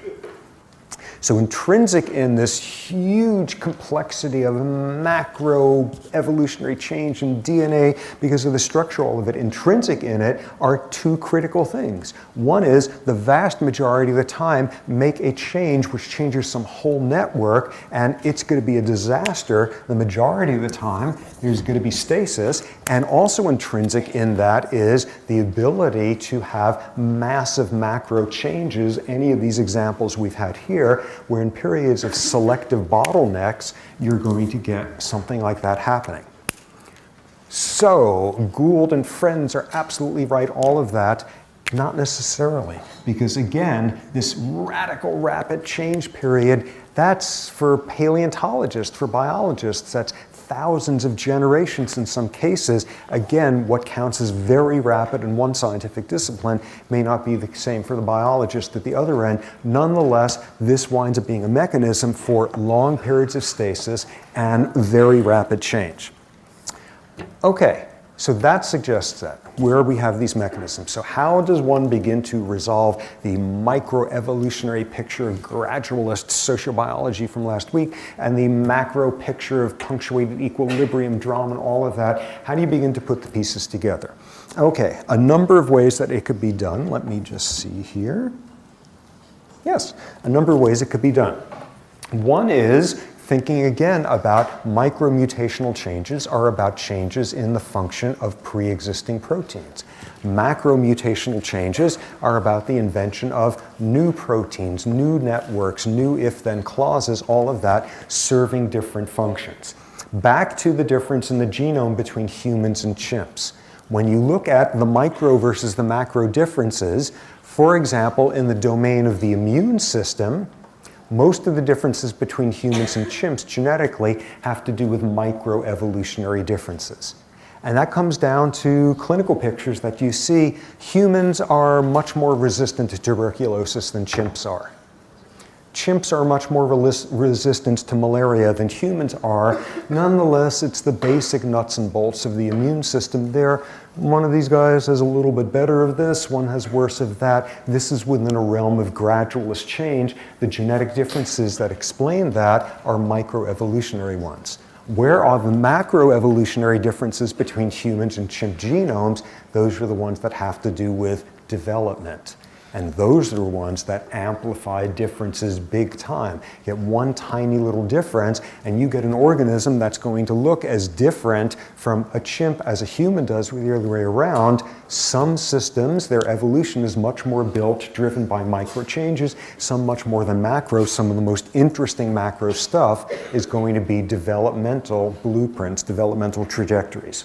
So intrinsic in this huge complexity of macro evolutionary change in DNA, because of the structure, all of it, intrinsic in it are two critical things. One is the vast majority of the time make a change which changes some whole network and it's going to be a disaster. The majority of the time there's going to be stasis, and also intrinsic in that is the ability to have massive macro changes, any of these examples we've had here, where in periods of selective bottlenecks, you're going to get something like that happening. So Gould and friends are absolutely right, all of that. Not necessarily, because again, this radical rapid change period, that's for paleontologists, for biologists, that's thousands of generations in some cases. Again, what counts as very rapid in one scientific discipline may not be the same for the biologist at the other end. Nonetheless, this winds up being a mechanism for long periods of stasis and very rapid change. Okay, So that suggests that, where we have these mechanisms. So how does one begin to resolve the microevolutionary picture of gradualist sociobiology from last week and the macro picture of punctuated equilibrium drama and all of that? How do you begin to put the pieces together? Okay, a number of ways that it could be done. Let me just see here. Yes, a number of ways it could be done. One is thinking again about micromutational changes are about changes in the function of pre-existing proteins. Macromutational changes are about the invention of new proteins, new networks, new if-then clauses, all of that serving different functions. Back to the difference in the genome between humans and chimps. When you look at the micro versus the macro differences, for example, in the domain of the immune system, most of the differences between humans and chimps genetically have to do with microevolutionary differences. And that comes down to clinical pictures that you see. Humans are much more resistant to tuberculosis than chimps are. Chimps are much more resistant to malaria than humans are. Nonetheless, it's the basic nuts and bolts of the immune system there. One of these guys has a little bit better of this, one has worse of that. This is within a realm of gradualist change. The genetic differences that explain that are microevolutionary ones. Where are the macroevolutionary differences between humans and chimp genomes? Those are the ones that have to do with development. And those are the ones that amplify differences big time. Get one tiny little difference and you get an organism that's going to look as different from a chimp as a human does, with the other way around. Some systems, their evolution is much more built, driven by micro changes, some much more than macro. Some of the most interesting macro stuff is going to be developmental blueprints, developmental trajectories.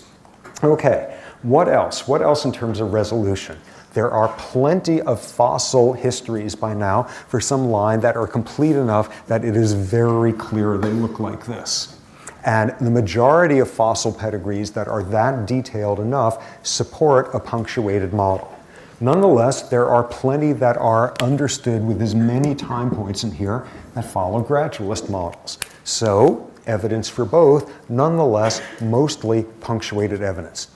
Okay, what else? What else in terms of resolution? There are plenty of fossil histories by now for some line that are complete enough that it is very clear they look like this. And the majority of fossil pedigrees that are that detailed enough support a punctuated model. Nonetheless, there are plenty that are understood with as many time points in here that follow gradualist models. So, evidence for both, nonetheless, mostly punctuated evidence.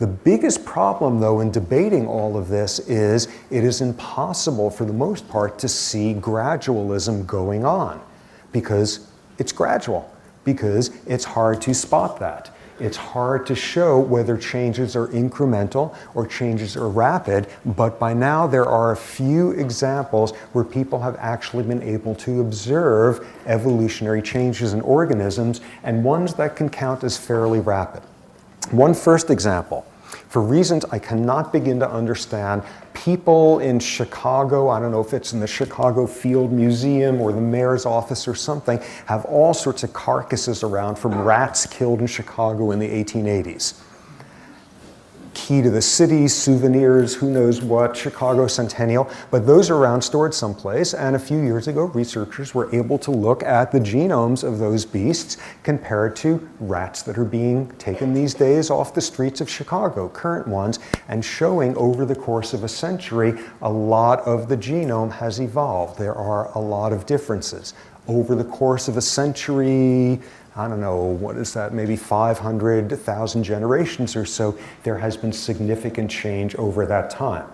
The biggest problem, though, in debating all of this is it is impossible, for the most part, to see gradualism going on because it's gradual, because it's hard to spot that. It's hard to show whether changes are incremental or changes are rapid, but by now there are a few examples where people have actually been able to observe evolutionary changes in organisms, and ones that can count as fairly rapid. One first example. For reasons I cannot begin to understand, people in Chicago, I don't know if it's in the Chicago Field Museum or the mayor's office or something, have all sorts of carcasses around from rats killed in Chicago in the 1880s. Key to the city, souvenirs, who knows what, Chicago Centennial, but those are around stored someplace, and a few years ago researchers were able to look at the genomes of those beasts compared to rats that are being taken these days off the streets of Chicago, current ones, and showing over the course of a century a lot of the genome has evolved. There are a lot of differences. Over the course of a century, I don't know, what is that, maybe 500,000 generations or so, there has been significant change over that time.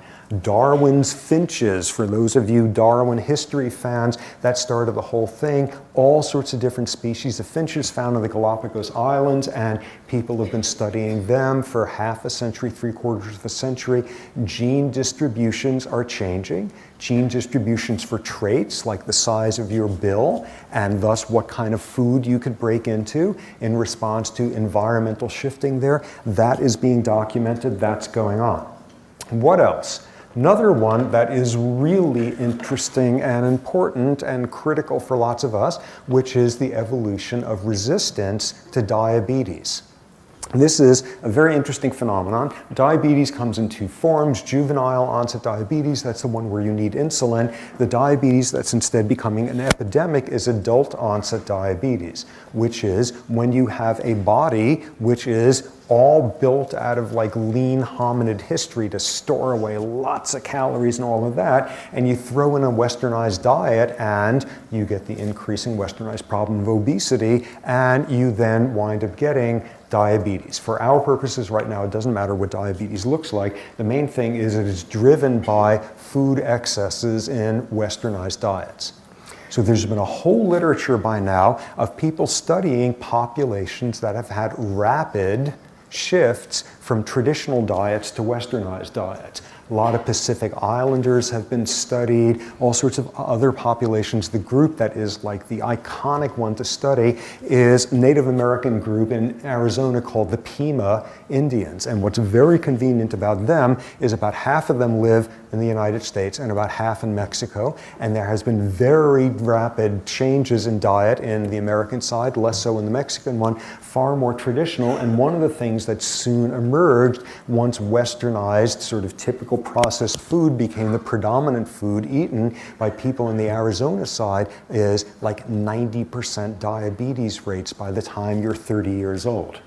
Darwin's finches, for those of you Darwin history fans, that started the whole thing. All sorts of different species of finches found in the Galapagos Islands, and people have been studying them for half a century, 3/4 of a century. Gene distributions are changing. Gene distributions for traits like the size of your bill, and thus what kind of food you could break into in response to environmental shifting there. That is being documented, that's going on. What else? Another one that is really interesting and important and critical for lots of us, which is the evolution of resistance to diabetes. This is a very interesting phenomenon. Diabetes comes in two forms: juvenile onset diabetes, that's the one where you need insulin. The diabetes that's instead becoming an epidemic is adult onset diabetes, which is when you have a body which is all built out of like lean hominid history to store away lots of calories and all of that, and you throw in a westernized diet and you get the increasing westernized problem of obesity, and you then wind up getting diabetes. For our purposes right now, it doesn't matter what diabetes looks like. The main thing is it is driven by food excesses in westernized diets. So there's been a whole literature by now of people studying populations that have had rapid shifts from traditional diets to westernized diets. A lot of Pacific Islanders have been studied, all sorts of other populations. The group that is like the iconic one to study is a Native American group in Arizona called the Pima Indians. And what's very convenient about them is about half of them live in the United States and about half in Mexico. And there has been very rapid changes in diet in the American side, less so in the Mexican one, far more traditional. And one of the things that soon emerged once westernized, sort of typical processed food became the predominant food eaten by people in the Arizona side is like 90% diabetes rates by the time you're 30 years old.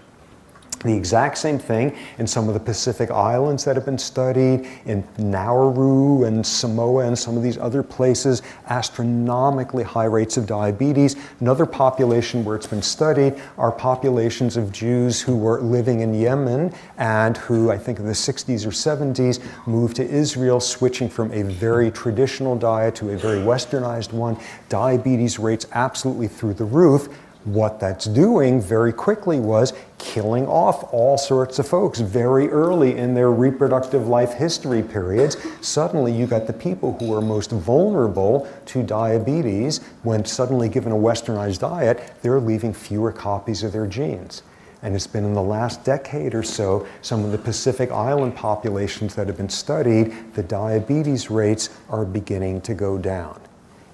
The exact same thing in some of the Pacific Islands that have been studied, in Nauru and Samoa and some of these other places, astronomically high rates of diabetes. Another population where it's been studied are populations of Jews who were living in Yemen and who, I think in the 60s or 70s, moved to Israel, switching from a very traditional diet to a very westernized one. Diabetes rates absolutely through the roof. What that's doing very quickly was killing off all sorts of folks very early in their reproductive life history periods. Suddenly you got the people who are most vulnerable to diabetes. When suddenly given a westernized diet, they're leaving fewer copies of their genes. And it's been in the last decade or so, some of the Pacific Island populations that have been studied, the diabetes rates are beginning to go down.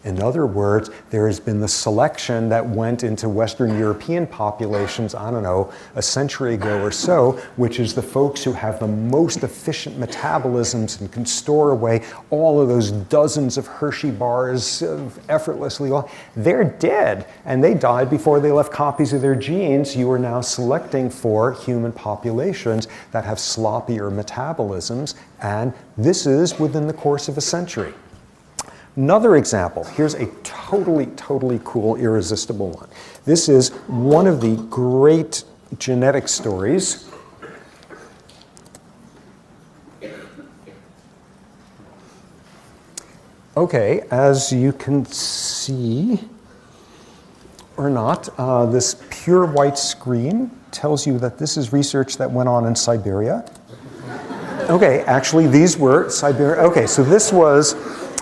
In other words, there has been the selection that went into Western European populations, I don't know, a century ago or so, which is the folks who have the most efficient metabolisms and can store away all of those dozens of Hershey bars effortlessly. They're dead, and they died before they left copies of their genes. You are now selecting for human populations that have sloppier metabolisms, and this is within the course of a century. Another example, here's a totally cool, irresistible one. This is one of the great genetic stories. Okay, as you can see, or not, this pure white screen tells you that this is research that went on in Siberia. Okay, actually these were Siberia. Okay, so this was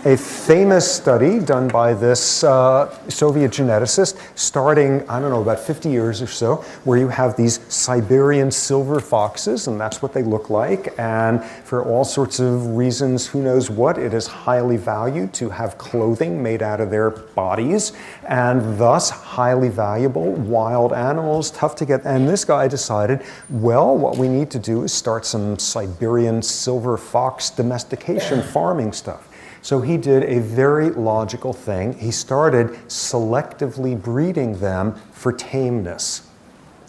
a famous study done by this Soviet geneticist starting, I don't know, about 50 years or so, where you have these Siberian silver foxes, and that's what they look like. And for all sorts of reasons, who knows what, it is highly valued to have clothing made out of their bodies, and thus highly valuable wild animals, tough to get. And this guy decided, well, what we need to do is start some Siberian silver fox domestication farming stuff. So he did a very logical thing. He started selectively breeding them for tameness.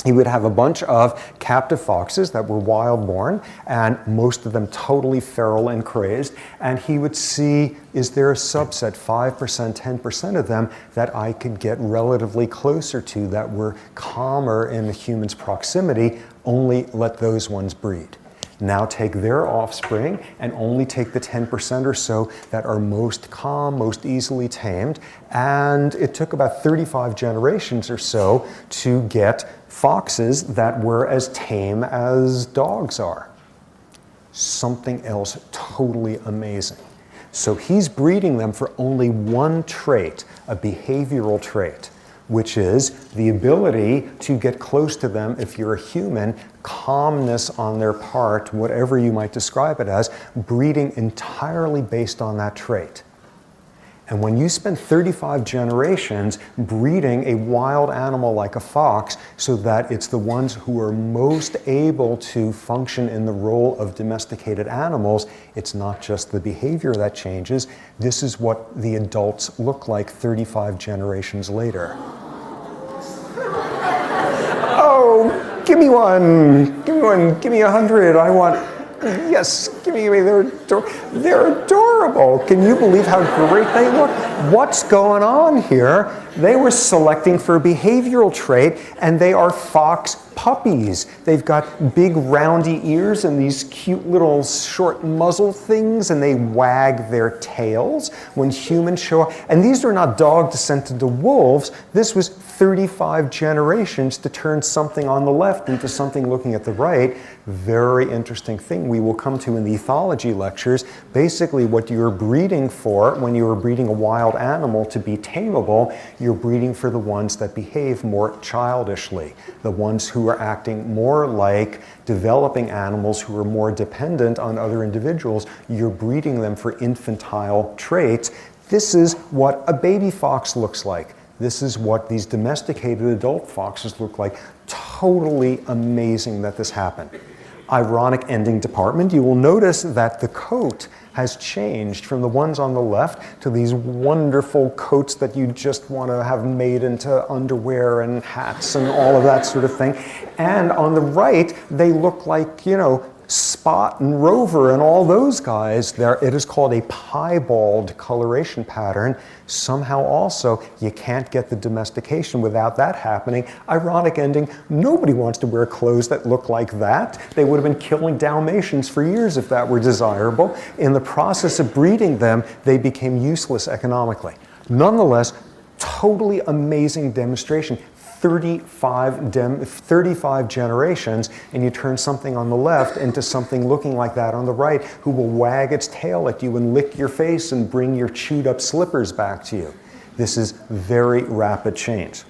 He would have a bunch of captive foxes that were wild-born, and most of them totally feral and crazed, and he would see, is there a subset, 5%, 10% of them, that I could get relatively closer to, that were calmer in the human's proximity, only let those ones breed. Now take their offspring and only take the 10% or so that are most calm, most easily tamed. And it took about 35 generations or so to get foxes that were as tame as dogs are. Something else totally amazing. So he's breeding them for only one trait, a behavioral trait, which is the ability to get close to them if you're a human, calmness on their part, whatever you might describe it as, breeding entirely based on that trait. And when you spend 35 generations breeding a wild animal like a fox so that it's the ones who are most able to function in the role of domesticated animals, it's not just the behavior that changes. This is what the adults look like 35 generations later. Oh, give me one, give me 100, I want, yes, give me, they're adorable. Can you believe how great they look? what's going on here? They were selecting for a behavioral trait, and they are fox puppies. They've got big roundy ears and these cute little short muzzle things, and they wag their tails when humans show up. And these are not dogs descent into wolves. This was 35 generations to turn something on the left into something looking at the right. Very interesting thing we will come to in the ethology lectures. Basically, what you're breeding for when you are breeding a wild animal to be tameable, you're breeding for the ones that behave more childishly, the ones who are acting more like developing animals who are more dependent on other individuals. You're breeding them for infantile traits. This is what a baby fox looks like. This is what these domesticated adult foxes look like. Totally amazing that this happened. Ironic ending department, you will notice that the coat has changed from the ones on the left to these wonderful coats that you just want to have made into underwear and hats and all of that sort of thing. And on the right, they look like, you know, Spot and Rover and all those guys. There, it is called a piebald coloration pattern. Somehow also, you can't get the domestication without that happening. Ironic ending, nobody wants to wear clothes that look like that. They would have been killing Dalmatians for years if that were desirable. In the process of breeding them, they became useless economically. Nonetheless, totally amazing demonstration. 35 generations, and you turn something on the left into something looking like that on the right, who will wag its tail at you and lick your face and bring your chewed up slippers back to you. This is very rapid change.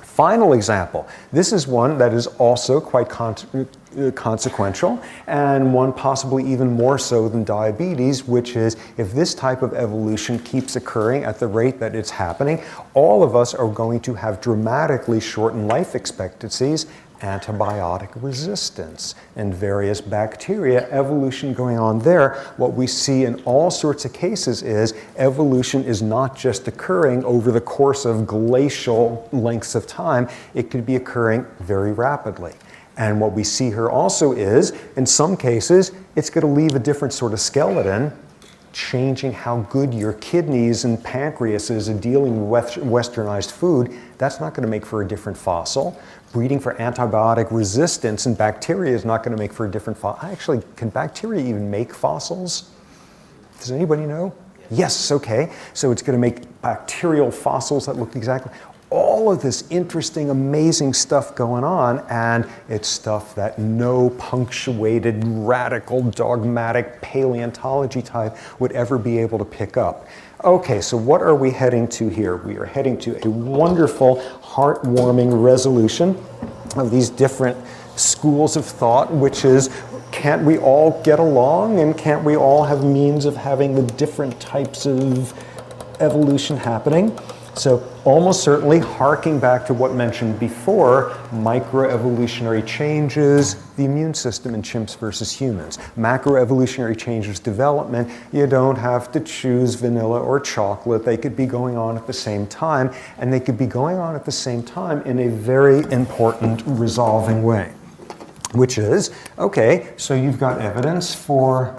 Final example. This is one that is also quite consequential, and one possibly even more so than diabetes, which is if this type of evolution keeps occurring at the rate that it's happening, all of us are going to have dramatically shortened life expectancies, antibiotic resistance, and various bacteria, evolution going on there. What we see in all sorts of cases is evolution is not just occurring over the course of glacial lengths of time, it could be occurring very rapidly. And what we see here also is, in some cases, it's going to leave a different sort of skeleton, changing how good your kidneys and pancreas is at dealing with westernized food. That's not going to make for a different fossil. Breeding for antibiotic resistance and bacteria is not going to make for a different fossil. Actually, can bacteria even make fossils? Does anybody know? Yes, okay. So it's going to make bacterial fossils that look exactly. All of this interesting, amazing stuff going on, and it's stuff that no punctuated, radical, dogmatic paleontology type would ever be able to pick up. Okay, so what are we heading to here? We are heading to a wonderful, heartwarming resolution of these different schools of thought, which is, can't we all get along, and can't we all have means of having the different types of evolution happening? So almost certainly, harking back to what mentioned before, microevolutionary changes, the immune system in chimps versus humans. Macroevolutionary changes, development, you don't have to choose vanilla or chocolate. They could be going on at the same time, and they could be going on at the same time in a very important resolving way, which is, okay, so you've got evidence for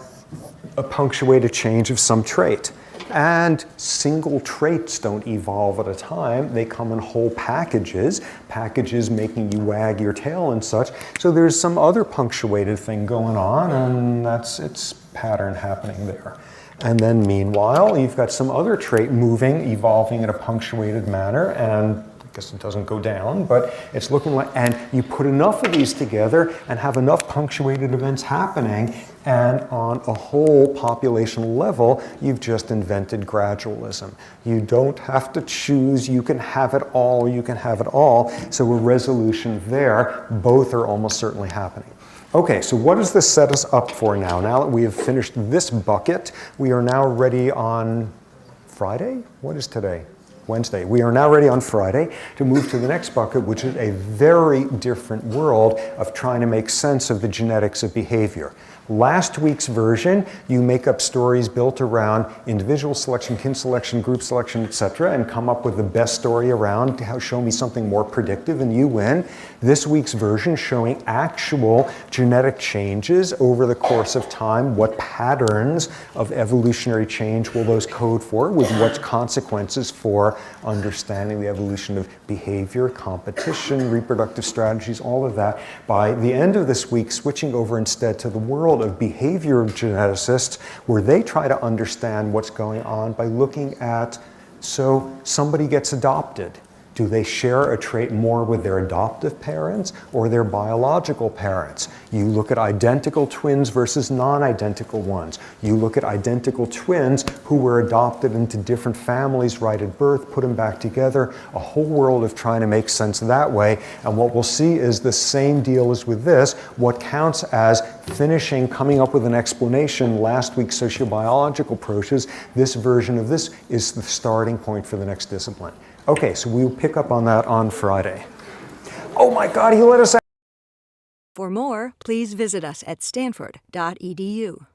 a punctuated change of some trait. And single traits don't evolve at a time. They come in whole packages, packages making you wag your tail and such. So there's some other punctuated thing going on, and that's its pattern happening there. And then meanwhile, you've got some other trait moving, evolving in a punctuated manner, and I guess it doesn't go down, but it's looking like, and you put enough of these together and have enough punctuated events happening, and on a whole population level, you've just invented gradualism. You don't have to choose, you can have it all, you can have it all. So a resolution there, both are almost certainly happening. Okay, so what does this set us up for now? Now that we have finished this bucket, we are now ready on Friday? What is today? Wednesday. We are now ready on Friday to move to the next bucket, which is a very different world of trying to make sense of the genetics of behavior. Last week's version, you make up stories built around individual selection, kin selection, group selection, etc., and come up with the best story around to show me something more predictive and you win. This week's version showing actual genetic changes over the course of time. What patterns of evolutionary change will those code for, with what consequences for understanding the evolution of behavior, competition, reproductive strategies, all of that. By the end of this week, switching over instead to the world of behavior geneticists, where they try to understand what's going on by looking at, so somebody gets adopted. Do they share a trait more with their adoptive parents or their biological parents? You look at identical twins versus non-identical ones. You look at identical twins who were adopted into different families right at birth, put them back together, a whole world of trying to make sense that way. And what we'll see is the same deal as with this. What counts as finishing, coming up with an explanation, last week's sociobiological approaches, this version of this is the starting point for the next discipline. Okay, so we'll pick up on that on Friday. Oh my God, he let us out. For more, please visit us at stanford.edu.